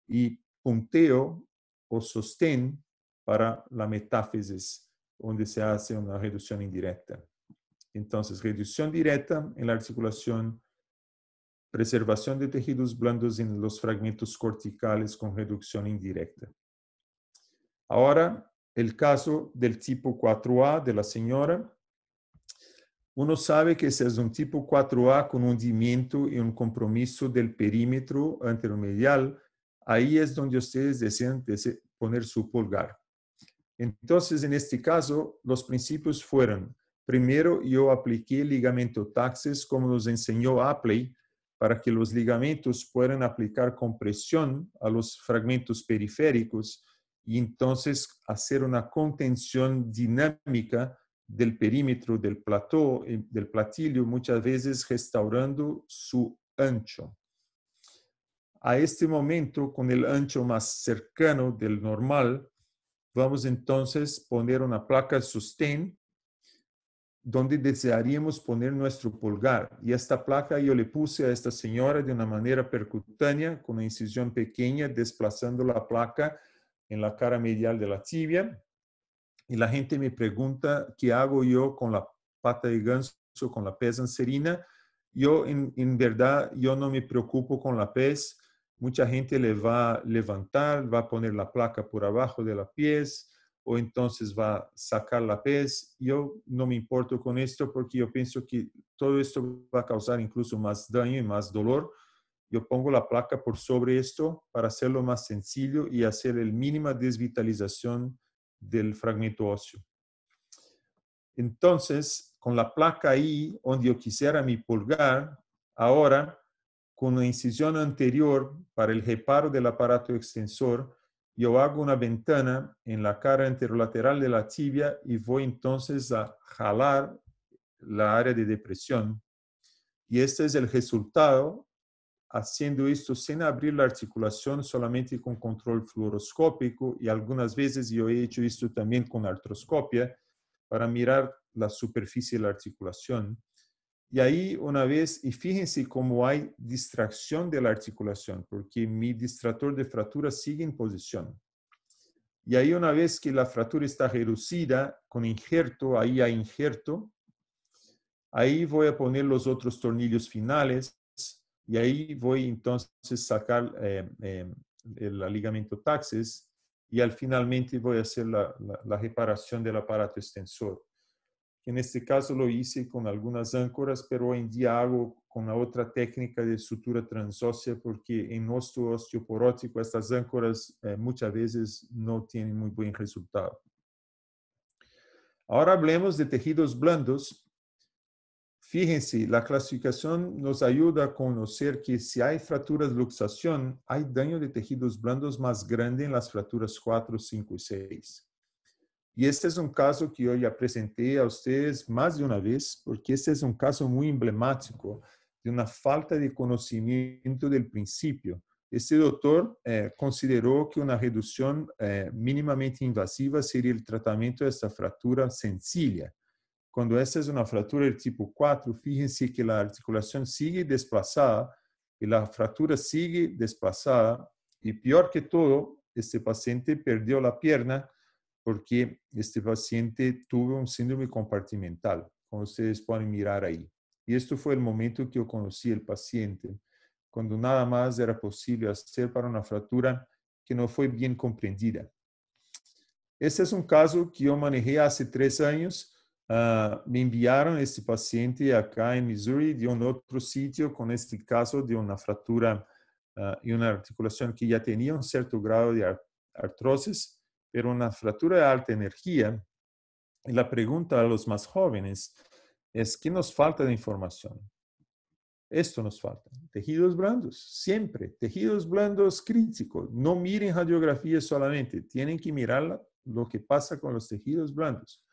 y punteo o sostén para la metáfisis, donde se hace una reducción indirecta. Entonces, reducción directa en la articulación, preservación de tejidos blandos en los fragmentos corticales con reducción indirecta. Ahora, el caso del tipo 4A de la señora. Uno sabe que ese es un tipo 4A con hundimiento y un compromiso del perímetro anteromedial. Ahí es donde ustedes desean poner su pulgar. Entonces, en este caso, los principios fueron: primero, yo apliqué ligamento taxis como nos enseñó Apley, para que los ligamentos puedan aplicar compresión a los fragmentos periféricos y entonces hacer una contención dinámica del perímetro del plató, del platillo, muchas veces restaurando su ancho. A este momento, con el ancho más cercano del normal, vamos entonces a poner una placa de sostén donde desearíamos poner nuestro pulgar. Y esta placa yo le puse a esta señora de una manera percutánea, con una incisión pequeña, desplazando la placa en la cara medial de la tibia. Y la gente me pregunta, ¿qué hago yo con la pata de ganso, con la pez anserina? Yo, en verdad, yo no me preocupo con la pez. Mucha gente le va a levantar, va a poner la placa por abajo de la pies, o entonces va a sacar la pez. Yo no me importo con esto porque yo pienso que todo esto va a causar incluso más daño y más dolor. Yo pongo la placa por sobre esto para hacerlo más sencillo y hacer la mínima desvitalización del fragmento óseo. Entonces, con la placa ahí, donde yo quisiera mi pulgar, ahora, con la incisión anterior para el reparo del aparato extensor, yo hago una ventana en la cara anterolateral de la tibia y voy entonces a jalar la área de depresión. Y este es el resultado, haciendo esto sin abrir la articulación, solamente con control fluoroscópico, y algunas veces yo he hecho esto también con artroscopia para mirar la superficie de la articulación. Y ahí una vez, y fíjense cómo hay distracción de la articulación, porque mi distractor de fractura sigue en posición. Y ahí una vez que la fractura está reducida con injerto, ahí hay injerto, ahí voy a poner los otros tornillos finales y ahí voy entonces a sacar el ligamento taxis y al finalmente voy a hacer la reparación del aparato extensor. En este caso lo hice con algunas áncoras, pero hoy en día hago con la otra técnica de sutura transósea porque en osteoporótico estas áncoras muchas veces no tienen muy buen resultado. Ahora hablemos de tejidos blandos. Fíjense, la clasificación nos ayuda a conocer que si hay fracturas de luxación, hay daño de tejidos blandos más grande en las fracturas 4, 5 y 6. Y este es un caso que yo ya presenté a ustedes más de una vez, porque este es un caso muy emblemático de una falta de conocimiento del principio. Este doctor consideró que una reducción mínimamente invasiva sería el tratamiento de esta fractura sencilla. Cuando esta es una fractura del tipo 4, fíjense que la articulación sigue desplazada y la fractura sigue desplazada. Y peor que todo, este paciente perdió la pierna porque este paciente tuvo un síndrome compartimental, como ustedes pueden mirar ahí. Y esto fue el momento que yo conocí al paciente, cuando nada más era posible hacer para una fractura que no fue bien comprendida. Este es un caso que yo manejé hace 3 años. Me enviaron este paciente acá en Missouri de un otro sitio con este caso de una fractura y una articulación que ya tenía un cierto grado de artrosis, pero una fractura de alta energía. Y la pregunta a los más jóvenes es, ¿qué nos falta de información? Esto nos falta. Tejidos blandos, siempre. Tejidos blandos críticos. No miren radiografía solamente. Tienen que mirar lo que pasa con los tejidos blandos.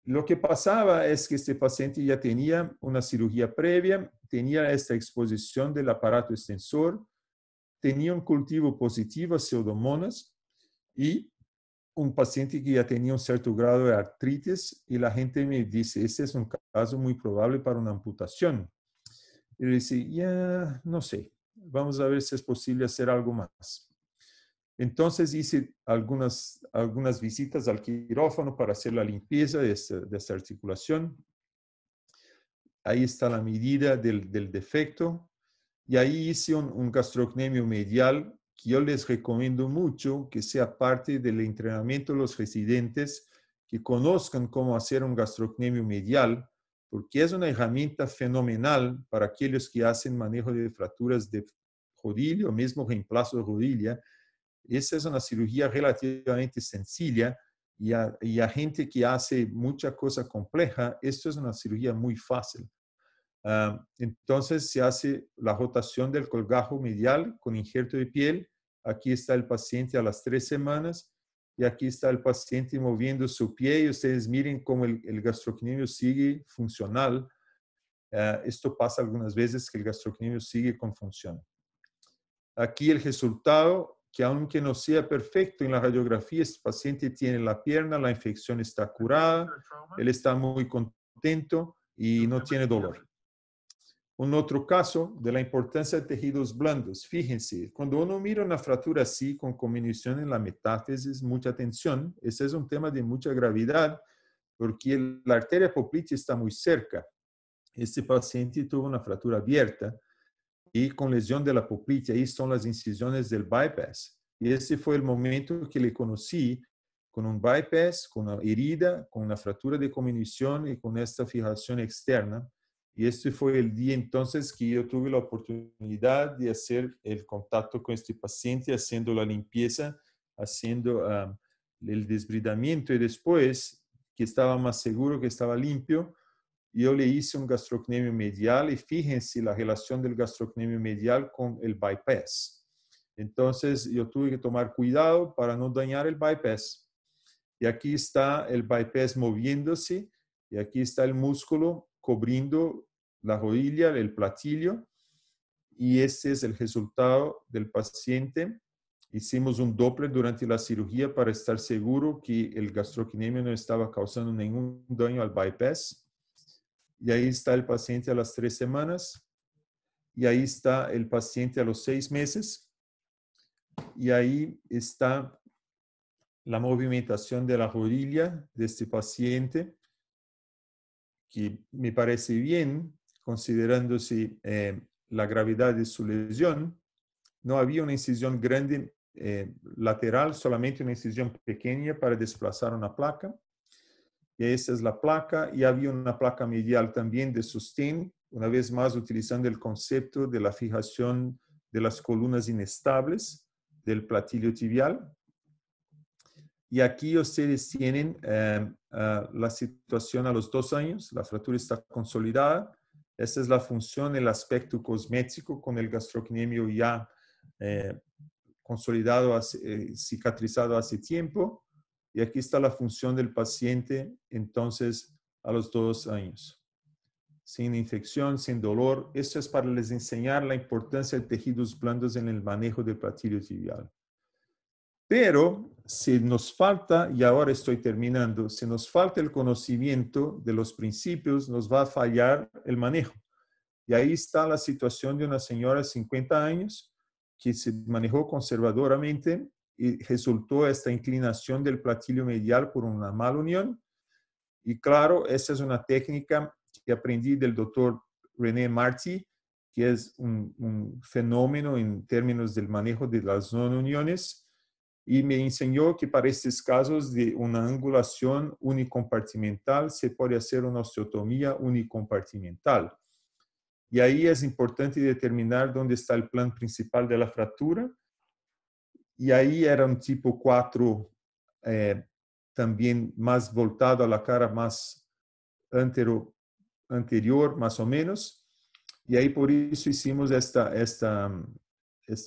Lo que pasaba es que este paciente ya tenía una cirugía previa, tenía esta exposición del aparato extensor, tenía un cultivo positivo a pseudomonas y un paciente que ya tenía un cierto grado de artritis, y la gente me dice, este es un caso muy probable para una amputación. Y le dice, ya, no sé, vamos a ver si es posible hacer algo más. Entonces hice algunas visitas al quirófano para hacer la limpieza de esta articulación. Ahí está la medida del defecto. Y ahí hice un gastrocnemio medial que yo les recomiendo mucho que sea parte del entrenamiento de los residentes, que conozcan cómo hacer un gastrocnemio medial, porque es una herramienta fenomenal para aquellos que hacen manejo de fracturas de rodilla o mismo reemplazo de rodilla. Esa es una cirugía relativamente sencilla, y a gente que hace mucha cosa compleja, esto es una cirugía muy fácil. Entonces se hace la rotación del colgajo medial con injerto de piel. Aquí está el paciente a las 3 semanas y aquí está el paciente moviendo su pie, y ustedes miren cómo el gastrocnemio sigue funcional. Esto pasa algunas veces, que el gastrocnemio sigue con función. Aquí el resultado, que aunque no sea perfecto en la radiografía, este paciente tiene la pierna, la infección está curada, él está muy contento y no tiene dolor. Un otro caso de la importancia de tejidos blandos. Fíjense, cuando uno mira una fractura así, con combinación en la metástasis, mucha atención. Este es un tema de mucha gravedad, porque la arteria poplitea está muy cerca. Este paciente tuvo una fractura abierta y con lesión de la poplitea. Ahí son las incisiones del bypass. Y ese fue el momento que le conocí, con un bypass, con una herida, con una fractura de combinación y con esta fijación externa. Y este fue el día entonces que yo tuve la oportunidad de hacer el contacto con este paciente, haciendo la limpieza, haciendo el desbridamiento, y después, que estaba más seguro, que estaba limpio, yo le hice un gastrocnemio medial, y fíjense la relación del gastrocnemio medial con el bypass. Entonces yo tuve que tomar cuidado para no dañar el bypass. Y aquí está el bypass moviéndose, y aquí está el músculo cubriendo la rodilla, el platillo, y este es el resultado del paciente. Hicimos un Doppler durante la cirugía para estar seguro que el gastrocnemio no estaba causando ningún daño al bypass. Y ahí está el paciente a las 3 semanas, y ahí está el paciente a los 6 meses, y ahí está la movimentación de la rodilla de este paciente, que me parece bien, considerándose la gravedad de su lesión. No había una incisión grande lateral, solamente una incisión pequeña para desplazar una placa. Y esa es la placa, y había una placa medial también de sostén, una vez más utilizando el concepto de la fijación de las columnas inestables del platillo tibial. Y aquí ustedes tienen la situación a los 2 años. La fractura está consolidada. Esta es la función, el aspecto cosmético, con el gastrocnemio ya consolidado, cicatrizado hace tiempo. Y aquí está la función del paciente, entonces, a los 2 años. Sin infección, sin dolor. Esto es para les enseñar la importancia de tejidos blandos en el manejo del platillo tibial. Pero si nos falta, y ahora estoy terminando, si nos falta el conocimiento de los principios, nos va a fallar el manejo. Y ahí está la situación de una señora de 50 años que se manejó conservadoramente y resultó esta inclinación del platillo medial por una mala unión. Y claro, esa es una técnica que aprendí del doctor René Marty, que es un fenómeno en términos del manejo de las no uniones, y me enseñó que para estos casos de una angulación unicompartimental se puede hacer una osteotomía unicompartimental. Y ahí es importante determinar dónde está el plan principal de la fractura. Y ahí era un tipo 4, también más voltado a la cara más anterior, más o menos. Y ahí por eso hicimos esta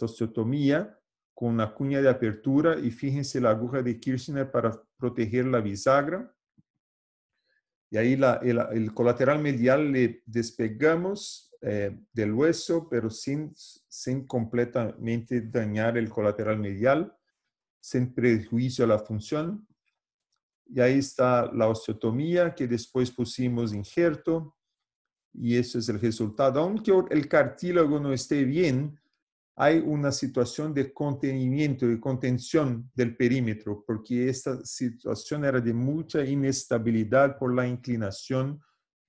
osteotomía con una cuña de apertura. Y fíjense la aguja de Kirchner para proteger la bisagra. Y ahí el colateral medial le despegamos del hueso, pero sin completamente dañar el colateral medial, sin prejuicio a la función. Y ahí está la osteotomía, que después pusimos injerto, y eso es el resultado. Aunque el cartílago no esté bien, hay una situación de contenimiento, de contención del perímetro, porque esta situación era de mucha inestabilidad por la inclinación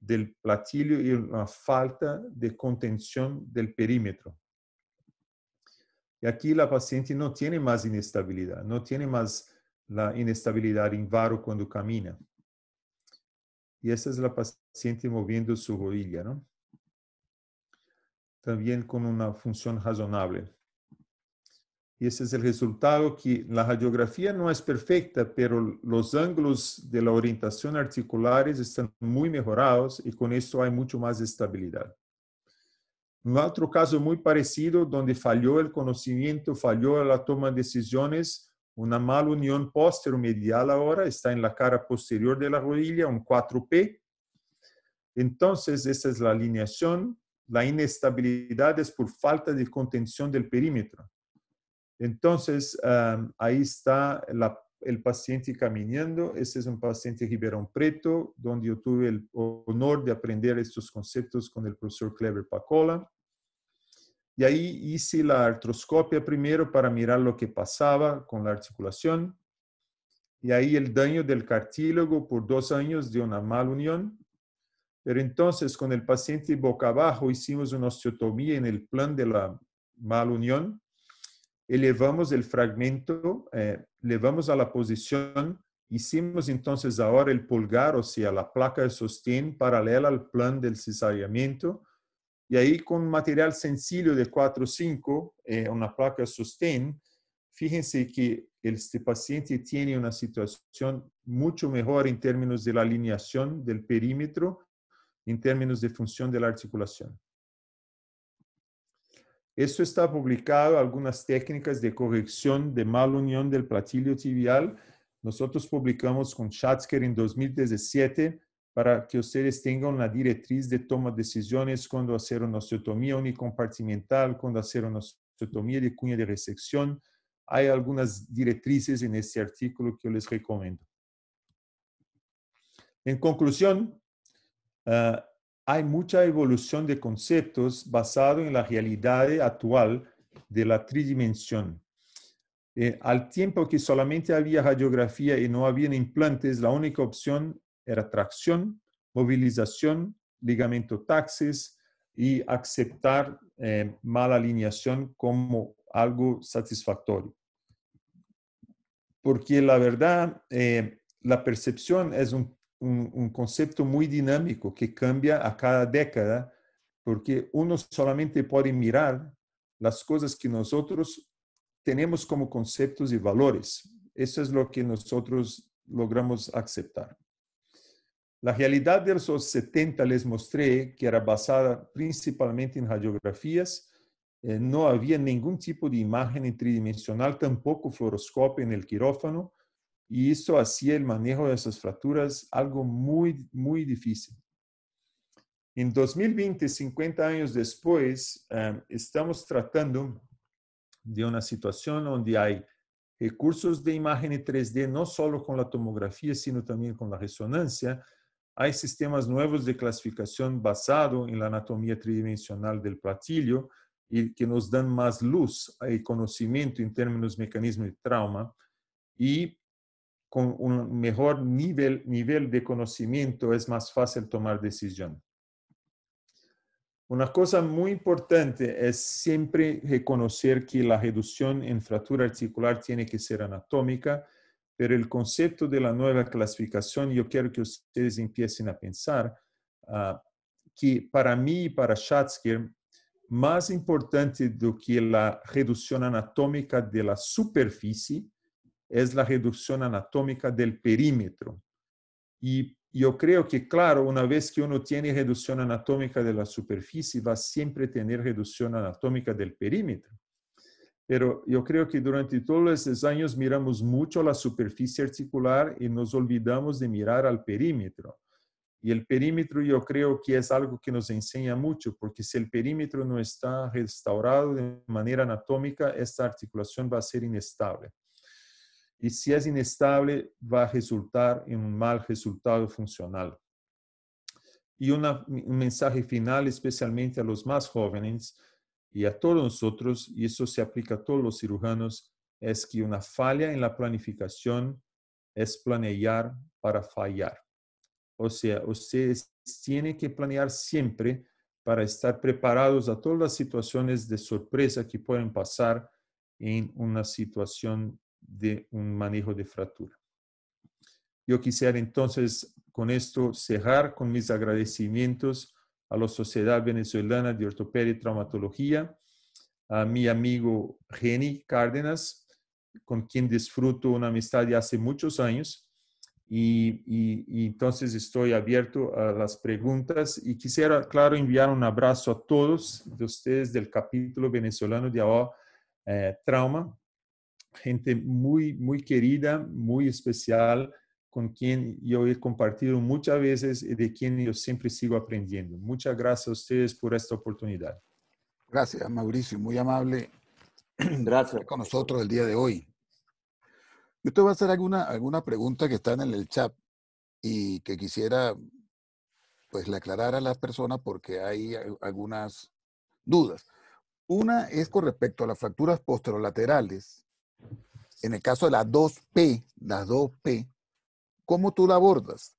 del platillo y una falta de contención del perímetro. Y aquí la paciente no tiene más inestabilidad, no tiene más la inestabilidad in varo cuando camina. Y esa es la paciente moviendo su rodilla, ¿no? También con una función razonable. Y ese es el resultado, que la radiografía no es perfecta, pero los ángulos de la orientación articulares están muy mejorados y con esto hay mucho más estabilidad. Un otro caso muy parecido, donde falló el conocimiento, falló la toma de decisiones, una mala unión posteromedial ahora, está en la cara posterior de la rodilla, un 4P. Entonces, esa es la alineación. La inestabilidad es por falta de contención del perímetro. Entonces, ahí está el paciente caminando. Este es un paciente Ribeirão Preto, donde yo tuve el honor de aprender estos conceptos con el profesor Clever Pacola. Y ahí hice la artroscopia primero para mirar lo que pasaba con la articulación. Y ahí el daño del cartílago por 2 años de una mala unión. Pero entonces, con el paciente boca abajo, hicimos una osteotomía en el plan de la mala unión. Elevamos el fragmento, elevamos a la posición, hicimos entonces ahora el pulgar, o sea, la placa de sostén paralela al plan del cesareamiento, y ahí con material sencillo de 4-5, una placa de sostén, fíjense que este paciente tiene una situación mucho mejor en términos de la alineación del perímetro, en términos de función de la articulación. Esto está publicado, algunas técnicas de corrección de mala unión del platillo tibial. Nosotros publicamos con Schatzker en 2017 para que ustedes tengan una directriz de toma de decisiones cuando hacer una osteotomía unicompartimental, cuando hacer una osteotomía de cuña de resección. Hay algunas directrices en este artículo que yo les recomiendo. En conclusión, hay mucha evolución de conceptos basado en la realidad actual de la tridimensión. Al tiempo que solamente había radiografía y no había implantes, la única opción era tracción, movilización, ligamento taxis y aceptar mala alineación como algo satisfactorio. Porque la verdad, la percepción es un concepto muy dinámico que cambia a cada década, porque uno solamente puede mirar las cosas que nosotros tenemos como conceptos y valores. Eso es lo que nosotros logramos aceptar. La realidad de los 70 les mostré que era basada principalmente en radiografías. No había ningún tipo de imagen tridimensional, tampoco fluoroscopio en el quirófano. Y eso hacía el manejo de esas fracturas algo muy, muy difícil. En 2020, 50 años después, estamos tratando de una situación donde hay recursos de imagen 3D, no solo con la tomografía, sino también con la resonancia. Hay sistemas nuevos de clasificación basado en la anatomía tridimensional del platillo y que nos dan más luz y conocimiento en términos de mecanismo de trauma, y con un mejor nivel de conocimiento es más fácil tomar decisión. Una cosa muy importante es siempre reconocer que la reducción en fractura articular tiene que ser anatómica, pero el concepto de la nueva clasificación, yo quiero que ustedes empiecen a pensar que para mí y para Schatzker, más importante do que la reducción anatómica de la superficie es la reducción anatómica del perímetro. Y yo creo que, claro, una vez que uno tiene reducción anatómica de la superficie, va a siempre tener reducción anatómica del perímetro. Pero yo creo que durante todos estos años miramos mucho la superficie articular y nos olvidamos de mirar al perímetro. Y el perímetro yo creo que es algo que nos enseña mucho, porque si el perímetro no está restaurado de manera anatómica, esta articulación va a ser inestable. Y si es inestable, va a resultar en un mal resultado funcional. Y un mensaje final, especialmente a los más jóvenes y a todos nosotros, y eso se aplica a todos los cirujanos, es que una falla en la planificación es planear para fallar. O sea, ustedes tienen que planear siempre para estar preparados a todas las situaciones de sorpresa que pueden pasar en una situación de un manejo de fractura. Yo quisiera entonces con esto cerrar con mis agradecimientos a la Sociedad Venezolana de Ortopedia y Traumatología, a mi amigo Geni Cárdenas, con quien disfruto una amistad de hace muchos años, y entonces estoy abierto a las preguntas y quisiera, claro, enviar un abrazo a todos de ustedes del capítulo venezolano de AO Trauma, gente muy, muy querida, muy especial, con quien yo he compartido muchas veces y de quien yo siempre sigo aprendiendo. Muchas gracias a ustedes por esta oportunidad. Gracias, Mauricio, muy amable Gracias con nosotros el día de hoy. Yo te voy a hacer alguna pregunta que están en el chat y que quisiera pues le aclarar a las personas porque hay algunas dudas. Una es con respecto a las fracturas posterolaterales. En el caso de las 2P, ¿cómo tú la abordas?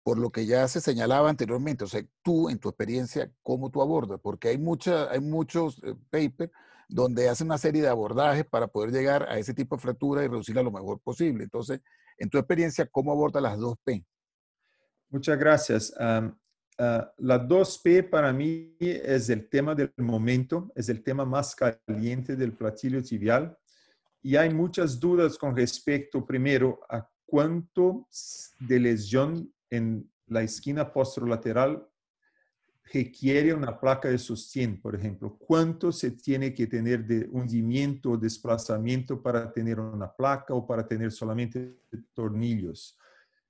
Por lo que ya se señalaba anteriormente, o sea, tú en tu experiencia, ¿cómo tú abordas? Porque hay muchos papers donde hacen una serie de abordajes para poder llegar a ese tipo de fractura y reducirla lo mejor posible. Entonces, en tu experiencia, ¿cómo abordas las 2P? Muchas gracias. La 2P para mí es el tema del momento, es el tema más caliente del platillo tibial. Y hay muchas dudas con respecto, primero, a cuánto de lesión en la esquina posterolateral requiere una placa de sostén, por ejemplo. ¿Cuánto se tiene que tener de hundimiento o desplazamiento para tener una placa o para tener solamente tornillos?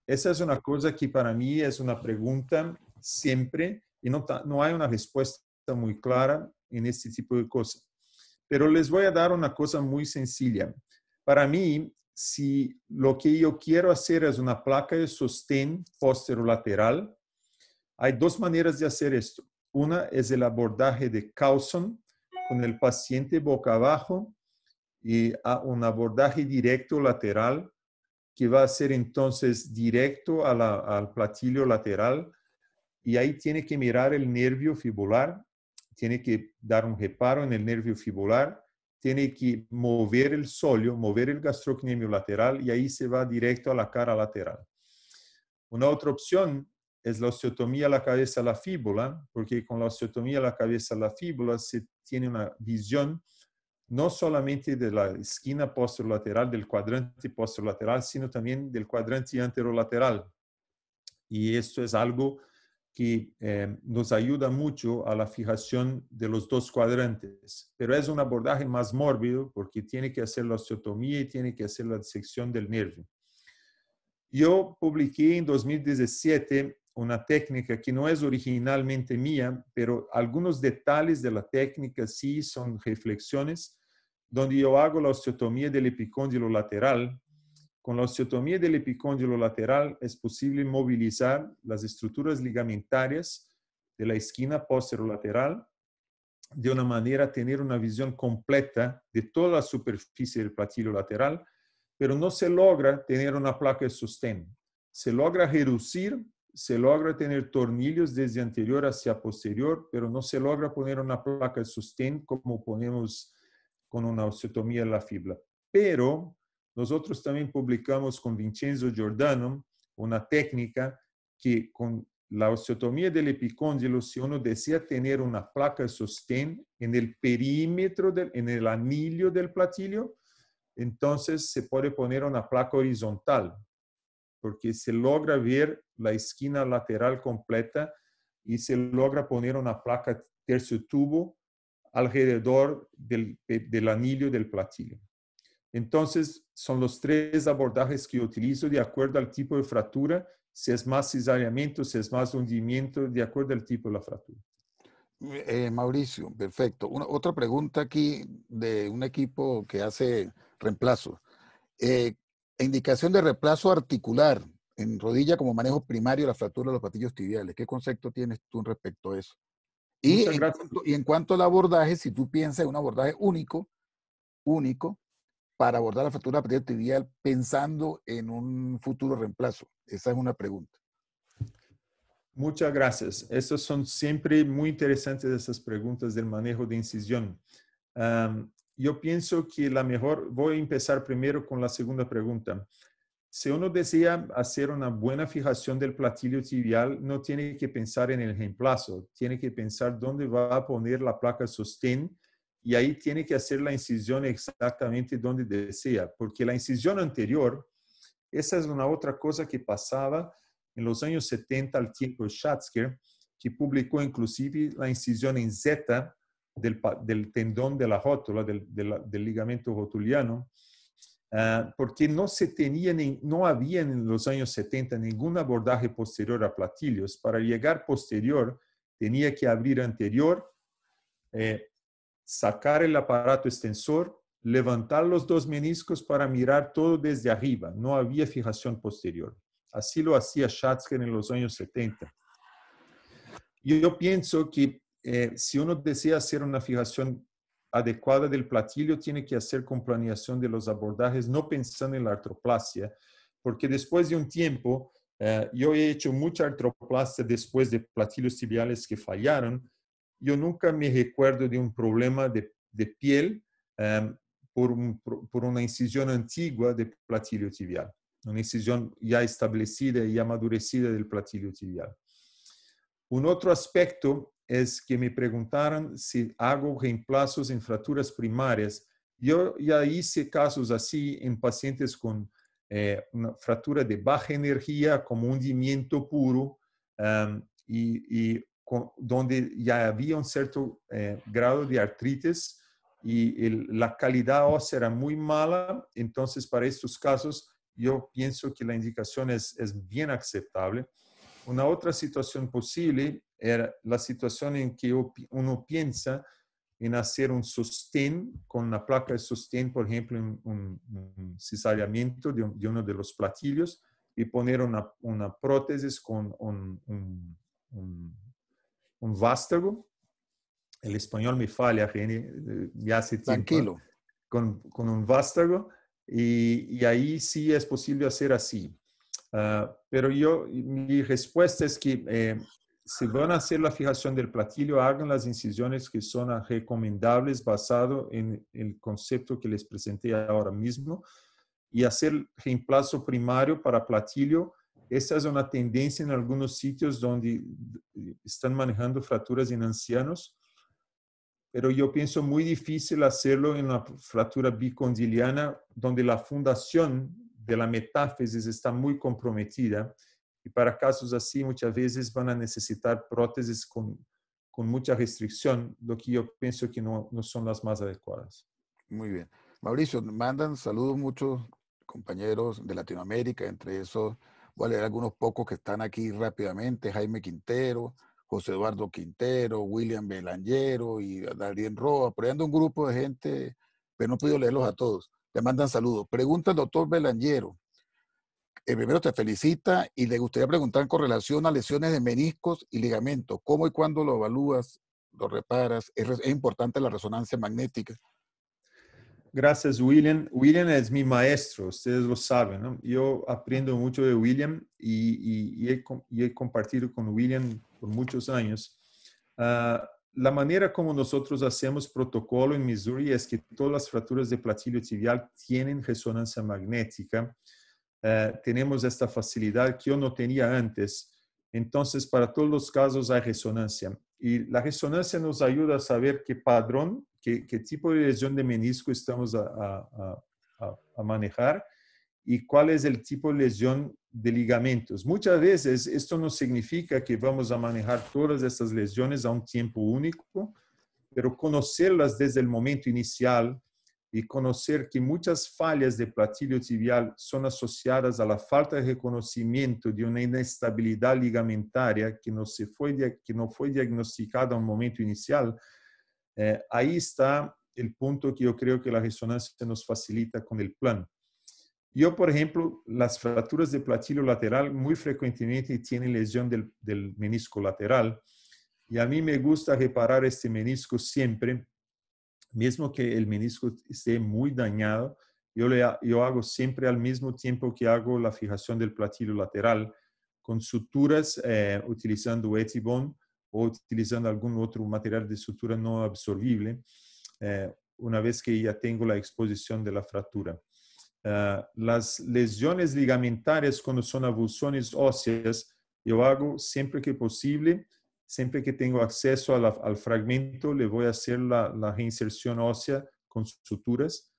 Esa es una cosa que para mí es una pregunta siempre y no hay una respuesta muy clara en este tipo de cosas. Pero les voy a dar una cosa muy sencilla. Para mí, si lo que yo quiero hacer es una placa de sostén posterolateral, hay dos maneras de hacer esto. Una es el abordaje de Coulson con el paciente boca abajo y a un abordaje directo lateral que va a ser entonces directo al platillo lateral, y ahí tiene que mirar el nervio fibular, tiene que dar un reparo en el nervio fibular, tiene que mover el sóleo, mover el gastrocnemio lateral, y ahí se va directo a la cara lateral. Una otra opción es la osteotomía a la cabeza a la fíbula, porque con la osteotomía a la cabeza a la fíbula se tiene una visión no solamente de la esquina posterolateral, del cuadrante posterolateral, sino también del cuadrante anterolateral. Y esto es algo que nos ayuda mucho a la fijación de los dos cuadrantes. Pero es un abordaje más mórbido porque tiene que hacer la osteotomía y tiene que hacer la disección del nervio. Yo publiqué en 2017 una técnica que no es originalmente mía, pero algunos detalles de la técnica sí son reflexiones donde yo hago la osteotomía del epicóndilo lateral. Con la osteotomía del epicóndilo lateral es posible movilizar las estructuras ligamentarias de la esquina posterolateral de una manera a tener una visión completa de toda la superficie del platillo lateral, pero no se logra tener una placa de sostén. Se logra reducir, se logra tener tornillos desde anterior hacia posterior, pero no se logra poner una placa de sostén como ponemos con una osteotomía de la fibra. Pero nosotros también publicamos con Vincenzo Giordano una técnica que con la osteotomía del epicóndilo, si uno desea tener una placa de sostén en el perímetro, en el anillo del platillo, entonces se puede poner una placa horizontal, porque se logra ver la esquina lateral completa y se logra poner una placa tercio tubo alrededor del anillo del platillo. Entonces, son los 3 abordajes que yo utilizo de acuerdo al tipo de fractura, si es más cizariamiento, si es más hundimiento, de acuerdo al tipo de la fractura. Mauricio, perfecto. Otra pregunta aquí de un equipo que hace reemplazo. Indicación de reemplazo articular en rodilla como manejo primario de la fractura de los platillos tibiales. ¿Qué concepto tienes tú respecto a eso? Muchas gracias. Y en cuanto al abordaje, si tú piensas en un abordaje único para abordar la fractura del platillo tibial pensando en un futuro reemplazo. Esa es una pregunta. Muchas gracias. Estas son siempre muy interesantes estas preguntas del manejo de incisión. Yo pienso que la mejor, voy a empezar primero con la segunda pregunta. Si uno desea hacer una buena fijación del platillo tibial, no tiene que pensar en el reemplazo, tiene que pensar dónde va a poner la placa de sostén y ahí tiene que hacer la incisión exactamente donde desea, porque la incisión anterior, esa es una otra cosa que pasaba en los años 70 al tiempo de Schatzker, que publicó inclusive la incisión en Z del tendón de la rótula, del ligamento rotuliano, porque no había en los años 70 ningún abordaje posterior a platillos. Para llegar posterior, tenía que abrir anterior, sacar el aparato extensor, levantar los 2 meniscos para mirar todo desde arriba. No había fijación posterior. Así lo hacía Schatzker en los años 70. Yo pienso que si uno desea hacer una fijación adecuada del platillo, tiene que hacer con planeación de los abordajes, no pensando en la artroplasia, porque después de un tiempo, yo he hecho mucha artroplasia después de platillos tibiales que fallaron. Yo nunca me recuerdo de un problema de piel por una incisión antigua de platillo tibial, una incisión ya establecida y amadurecida del platillo tibial. Un otro aspecto es que me preguntaron si hago reemplazos en fracturas primarias. Yo ya hice casos así en pacientes con una fractura de baja energía, como hundimiento puro, donde ya había un cierto grado de artritis y la calidad ósea era muy mala. Entonces, para estos casos, yo pienso que la indicación es bien aceptable. Una otra situación posible era la situación en que uno piensa en hacer un sostén con una placa de sostén, por ejemplo, un cizariamiento de uno de los platillos y poner una prótesis con un vástago. El español me falla, ya hace tiempo. Tranquilo. Con un vástago y ahí sí es posible hacer así. Pero mi respuesta es que si van a hacer la fijación del platillo, hagan las incisiones que son recomendables basado en el concepto que les presenté ahora mismo y hacer reemplazo primario para platillo. Esa es una tendencia en algunos sitios donde están manejando fracturas en ancianos, pero yo pienso muy difícil hacerlo en una fractura bicondiliana donde la fundación de la metáfisis está muy comprometida y para casos así muchas veces van a necesitar prótesis con mucha restricción, lo que yo pienso que no son las más adecuadas. Muy bien. Mauricio, mandan saludos muchos compañeros de Latinoamérica, entre esos voy a leer algunos pocos que están aquí rápidamente: Jaime Quintero, José Eduardo Quintero, William Belangero y Darien Roa, por ahí anda un grupo de gente pero no he podido leerlos a todos. Te mandan saludos. Pregunta el doctor Belangero. Primero te felicita y le gustaría preguntar con relación a lesiones de meniscos y ligamentos. ¿Cómo y cuándo lo evalúas, lo reparas? Es importante la resonancia magnética. Gracias, William. William es mi maestro, ustedes lo saben, ¿no? Yo aprendo mucho de William y he compartido con William por muchos años. La manera como nosotros hacemos protocolo en Missouri es que todas las fracturas de platillo tibial tienen resonancia magnética. Tenemos esta facilidad que yo no tenía antes. Entonces, para todos los casos hay resonancia. Y la resonancia nos ayuda a saber qué padrón, qué tipo de lesión de menisco estamos a manejar y cuál es el tipo de lesión de ligamentos. Muchas veces esto no significa que vamos a manejar todas estas lesiones a un tiempo único, pero conocerlas desde el momento inicial y conocer que muchas fallas de platillo tibial son asociadas a la falta de reconocimiento de una inestabilidad ligamentaria que no fue diagnosticada a un momento inicial. Ahí está el punto que yo creo que la resonancia nos facilita con el plan. Yo, por ejemplo, las fracturas de platillo lateral muy frecuentemente tienen lesión del menisco lateral y a mí me gusta reparar este menisco siempre, mismo que el menisco esté muy dañado. Yo hago siempre al mismo tiempo que hago la fijación del platillo lateral con suturas utilizando Etibond o utilizando algún otro material de sutura no absorbible una vez que ya tengo la exposición de la fractura. Las lesiones ligamentarias cuando son avulsiones óseas, yo hago siempre que posible, siempre que tengo acceso al fragmento, le voy a hacer la reinserción ósea con suturas.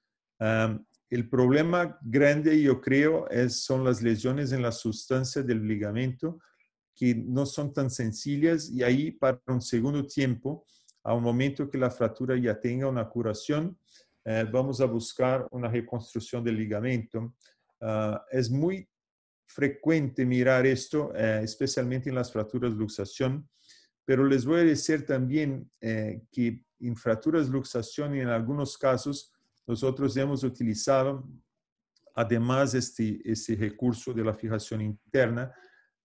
El problema grande, yo creo, son las lesiones en la sustancia del ligamento, que no son tan sencillas, y ahí para un segundo tiempo, a un momento que la fractura ya tenga una curación, vamos a buscar una reconstrucción del ligamento. Es muy frecuente mirar esto, especialmente en las fracturas de luxación, pero les voy a decir también que en fracturas de luxación y en algunos casos nosotros hemos utilizado, además este recurso de la fijación interna,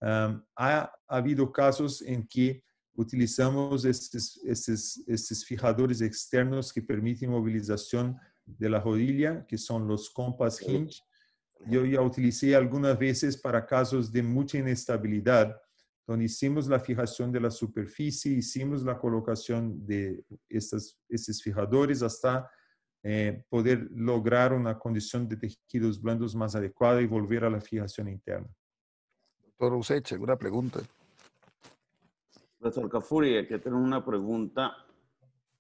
ha habido casos en que utilizamos estos fijadores externos que permiten movilización de la rodilla, que son los compass hinge. Yo ya utilicé algunas veces para casos de mucha inestabilidad, donde hicimos la fijación de la superficie, hicimos la colocación de estos fijadores hasta poder lograr una condición de tejidos blandos más adecuada y volver a la fijación interna. Doctor Useche, una pregunta. Profesor Cafuri, aquí tenemos una pregunta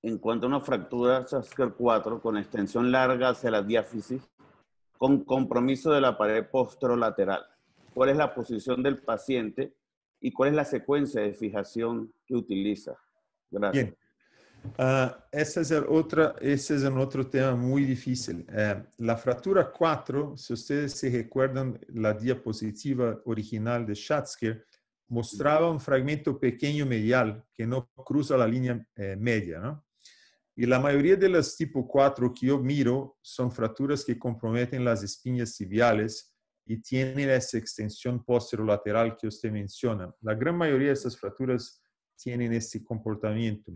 en cuanto a una fractura Schatzker 4 con extensión larga hacia la diáfisis con compromiso de la pared posterolateral. ¿Cuál es la posición del paciente y cuál es la secuencia de fijación que utiliza? Gracias. Bien. Ese es otro tema muy difícil. La fractura 4, si ustedes se recuerdan la diapositiva original de Schatzker, mostraba un fragmento pequeño medial que no cruza la línea media, ¿no? Y la mayoría de las tipo 4 que yo miro son fracturas que comprometen las espinas tibiales y tienen esa extensión posterolateral que usted menciona. La gran mayoría de estas fracturas tienen este comportamiento.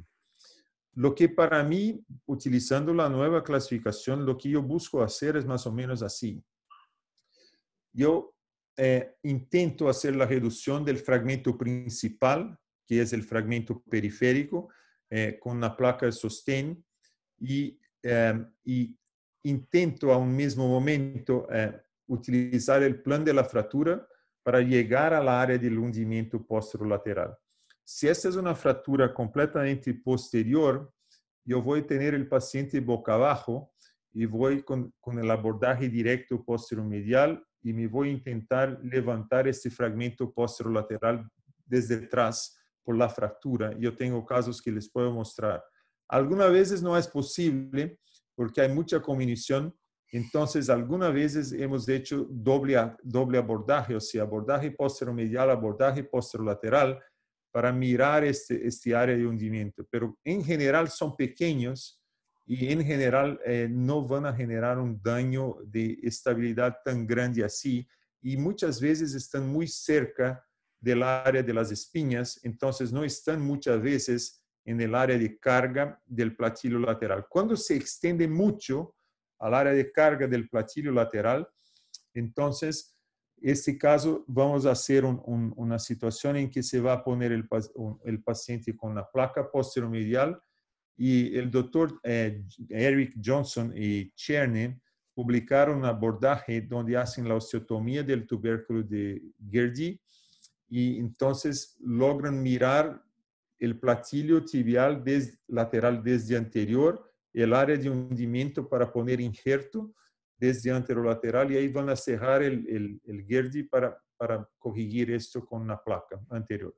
Lo que para mí, utilizando la nueva clasificación, lo que yo busco hacer es más o menos así. Yo intento hacer la reducción del fragmento principal, que es el fragmento periférico, con una placa de sostén y intento a un mismo momento utilizar el plan de la fractura para llegar al área del hundimiento posterolateral. Si esta es una fractura completamente posterior, yo voy a tener el paciente boca abajo y voy con el abordaje directo posteromedial y me voy a intentar levantar este fragmento posterolateral desde atrás por la fractura. Yo tengo casos que les puedo mostrar. Algunas veces no es posible porque hay mucha combinación. Entonces, algunas veces hemos hecho doble abordaje, o sea, abordaje posteromedial, abordaje posterolateral para mirar este área de hundimiento. Pero en general son pequeños y en general no van a generar un daño de estabilidad tan grande así, y muchas veces están muy cerca del área de las espinas, entonces no están muchas veces en el área de carga del platillo lateral. Cuando se extiende mucho al área de carga del platillo lateral, entonces, este caso vamos a hacer una situación en que se va a poner el paciente con la placa posteromedial, y el doctor Eric Johnson y Cherny publicaron un abordaje donde hacen la osteotomía del tubérculo de Gerdy, y entonces logran mirar el platillo tibial lateral desde anterior, el área de hundimiento para poner injerto desde anterolateral, y ahí van a cerrar el Gerdy para corregir esto con una placa anterior.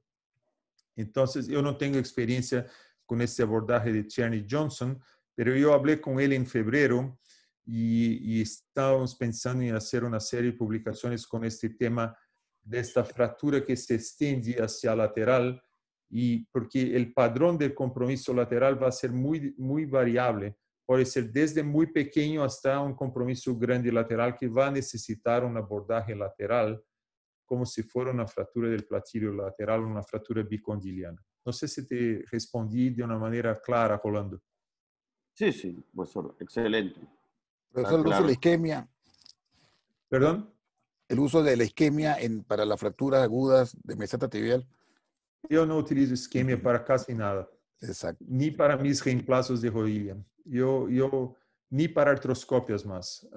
Entonces, yo no tengo experiencia con este abordaje de Cherny Johnson, pero yo hablé con él en febrero y estábamos pensando en hacer una serie de publicaciones con este tema de esta fractura que se extiende hacia lateral, y porque el padrón del compromiso lateral va a ser muy, muy variable. Puede ser desde muy pequeño hasta un compromiso grande lateral que va a necesitar un abordaje lateral, como si fuera una fractura del platillo lateral o una fractura bicondiliana. No sé si te respondí de una manera clara, Rolando. Sí, sí, profesor, excelente. Profesor, el uso de la isquemia, ¿Perdón? el uso de la isquemia para las fracturas agudas de meseta tibial. Yo no utilizo isquemia para casi nada. Exacto. Ni para mis reemplazos de rodilla. Ni para artroscopias más.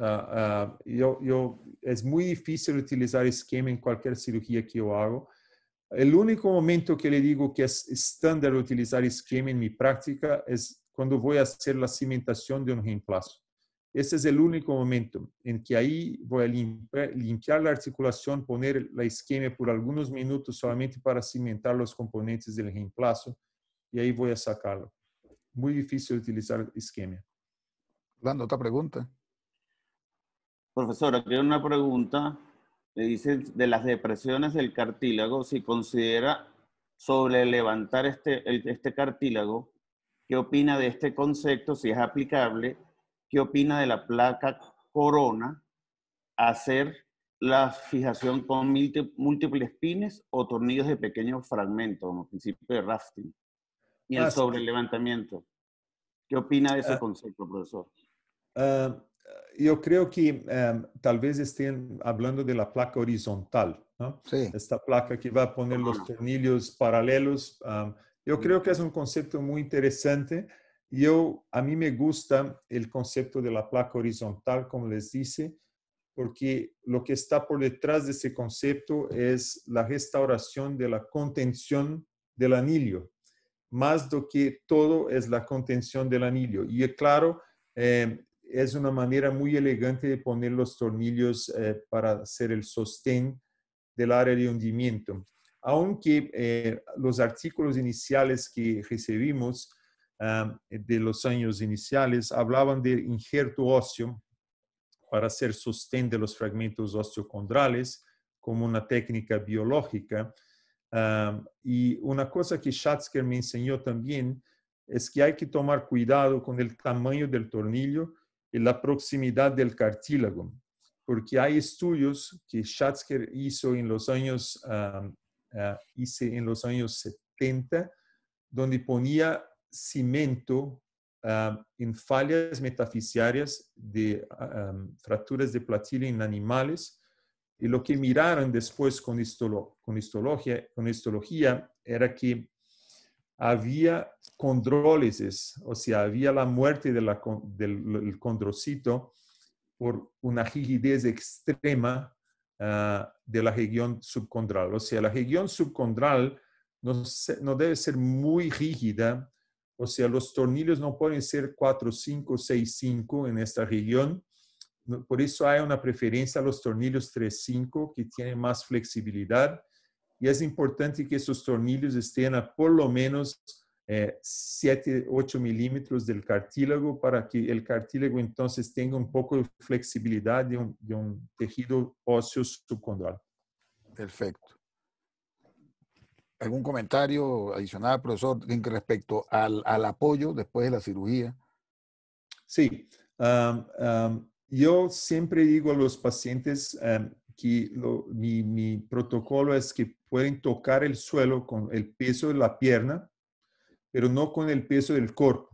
Es muy difícil utilizar isquemia en cualquier cirugía que yo hago. El único momento que le digo que es estándar utilizar isquemia en mi práctica es cuando voy a hacer la cimentación de un reemplazo. Ese es el único momento en que ahí voy a limpiar la articulación, poner la isquemia por algunos minutos solamente para cimentar los componentes del reemplazo, y ahí voy a sacarlo. Muy difícil utilizar isquemia. Orlando, otra pregunta. Profesor, aquí hay una pregunta. Le dice de las depresiones del cartílago, si considera sobre levantar este cartílago, ¿qué opina de este concepto, si es aplicable? ¿Qué opina de la placa corona, hacer la fijación con múltiples pines o tornillos de pequeños fragmentos, como principio de rafting? Y el sobrelevantamiento. ¿Qué opina de ese concepto, profesor? Yo creo que tal vez estén hablando de la placa horizontal, ¿no? Sí. Esta placa que va a poner los tornillos paralelos. Yo creo que es un concepto muy interesante. A mí me gusta el concepto de la placa horizontal, como les dice, porque lo que está por detrás de ese concepto es la restauración de la contención del anillo, más do que todo es la contención del anillo. Y claro, es una manera muy elegante de poner los tornillos para hacer el sostén del área de hundimiento. Aunque los artículos iniciales que recibimos de los años iniciales hablaban de injerto óseo para hacer sostén de los fragmentos osteocondrales como una técnica biológica. Y una cosa que Schatzker me enseñó también es que hay que tomar cuidado con el tamaño del tornillo y la proximidad del cartílago, porque hay estudios que Schatzker hizo en los años, en los años 70, donde ponía cemento en fallas metafisiarias de fracturas de platillo en animales, y lo que miraron después con histología era que había condrólisis, o sea, había la muerte del condrocito por una rigidez extrema de la región subcondral. O sea, la región subcondral no debe ser muy rígida, o sea, los tornillos no pueden ser 4, 5, 6, 5 en esta región. Por eso hay una preferencia a los tornillos 3-5 que tienen más flexibilidad, y es importante que esos tornillos estén a por lo menos 7-8 milímetros del cartílago, para que el cartílago entonces tenga un poco de flexibilidad de un tejido óseo subcondral. Perfecto. ¿Algún comentario adicional, profesor, respecto al apoyo después de la cirugía Sí. Yo siempre digo a los pacientes que mi protocolo es que pueden tocar el suelo con el peso de la pierna, pero no con el peso del cuerpo.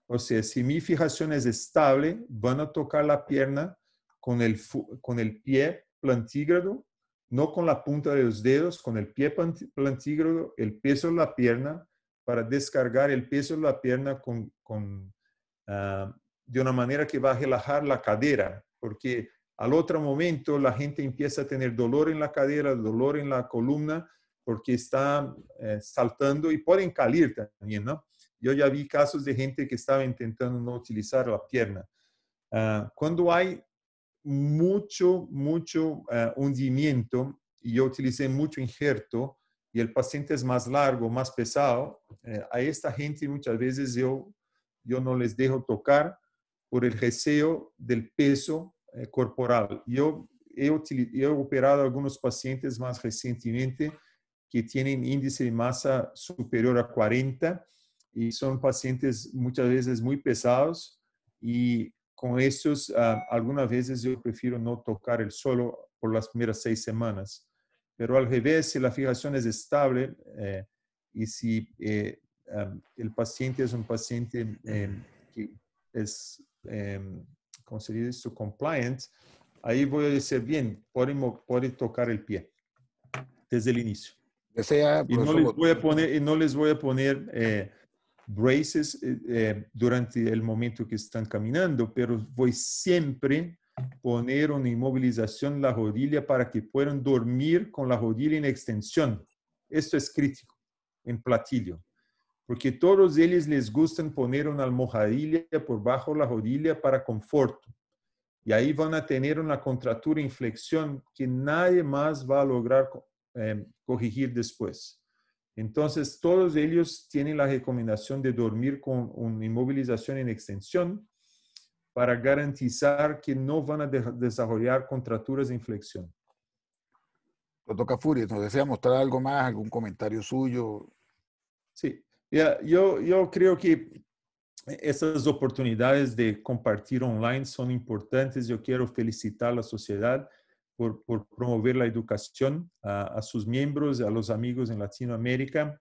O sea, si mi fijación es estable, van a tocar la pierna con el pie plantígrado, no con la punta de los dedos, con el pie plantígrado, el peso de la pierna, para descargar el peso de la pierna de una manera que va a relajar la cadera, porque al otro momento la gente empieza a tener dolor en la cadera, dolor en la columna, porque está saltando y pueden caer también, ¿no? Yo ya vi casos de gente que estaba intentando no utilizar la pierna. Cuando hay mucho hundimiento, y yo utilicé mucho injerto, y el paciente es más largo, más pesado, a esta gente muchas veces yo no les dejo tocar por el deseo del peso corporal. Yo he operado a algunos pacientes más recientemente que tienen índice de masa superior a 40 y son pacientes muchas veces muy pesados, y con estos algunas veces yo prefiero no tocar el suelo por las primeras 6 semanas. Pero al revés, si la fijación es estable y si el paciente es un paciente que es, ¿cómo se dice esto? Compliant, ahí voy a decir, bien, puede tocar el pie desde el inicio. Desea, Y no les voy a poner braces durante el momento que están caminando, pero voy siempre poner una inmovilización en la rodilla para que puedan dormir con la rodilla en extensión. Esto es crítico en platillo, porque todos ellos les gustan poner una almohadilla por bajo la rodilla para conforto. Y ahí van a tener una contractura e inflexión que nadie más va a lograr corregir después. Entonces, todos ellos tienen la recomendación de dormir con una inmovilización en extensión para garantizar que no van a desarrollar contracturas de inflexión. Doctor Kafuri, ¿nos desea mostrar algo más, algún comentario suyo? Sí, yo creo que estas oportunidades de compartir online son importantes. Yo quiero felicitar a la sociedad por promover la educación a sus miembros, a los amigos en Latinoamérica.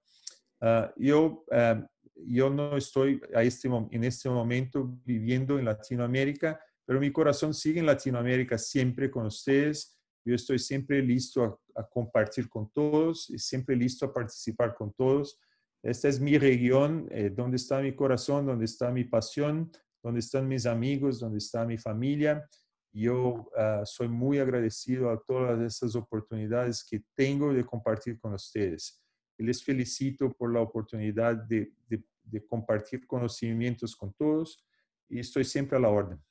Yo no estoy en este momento viviendo en Latinoamérica, pero mi corazón sigue en Latinoamérica siempre con ustedes. Yo estoy siempre listo a compartir con todos y siempre listo a participar con todos. Esta es mi región, donde está mi corazón, donde está mi pasión, donde están mis amigos, donde está mi familia. Yo soy muy agradecido a todas esas oportunidades que tengo de compartir con ustedes. Y les felicito por la oportunidad de compartir conocimientos con todos y estoy siempre a la orden.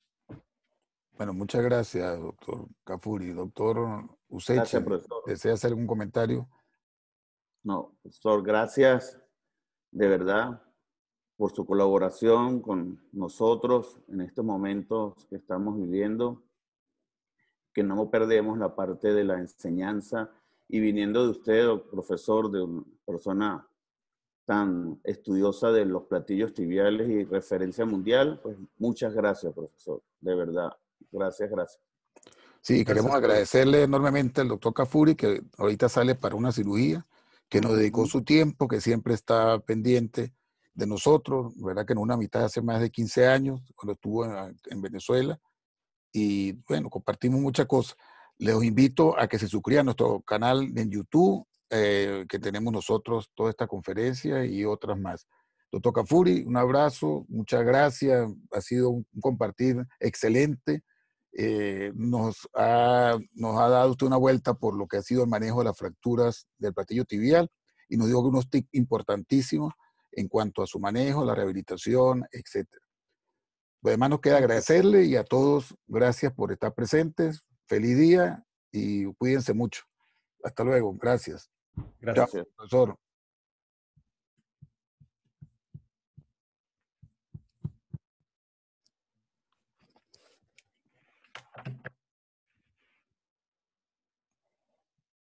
Bueno, muchas gracias, doctor Kafuri. Doctor Usechi, Gracias, profesor. ¿desea hacer algún comentario? No, profesor, gracias de verdad por su colaboración con nosotros en estos momentos que estamos viviendo, que no perdemos la parte de la enseñanza, y viniendo de usted, profesor, de una persona tan estudiosa de los platillos tibiales y referencia mundial, pues muchas gracias, profesor, de verdad, gracias. Sí, queremos agradecerle enormemente al doctor Kafuri, que ahorita sale para una cirugía, que nos dedicó su tiempo, que siempre está pendiente de nosotros, ¿verdad? Que en una mitad hace más de 15 años, cuando estuvo en Venezuela, y bueno, compartimos muchas cosas. Les invito a que se suscriban a nuestro canal en YouTube, que tenemos nosotros toda esta conferencia y otras más. Doctor Kafuri, un abrazo, muchas gracias, ha sido un compartir excelente. Nos ha dado usted una vuelta por lo que ha sido el manejo de las fracturas del platillo tibial y nos dio unos tips importantísimos en cuanto a su manejo, la rehabilitación, etc. Además nos queda agradecerle y a todos gracias por estar presentes. Feliz día y cuídense mucho. Hasta luego. Gracias. Gracias. Chao, profesor.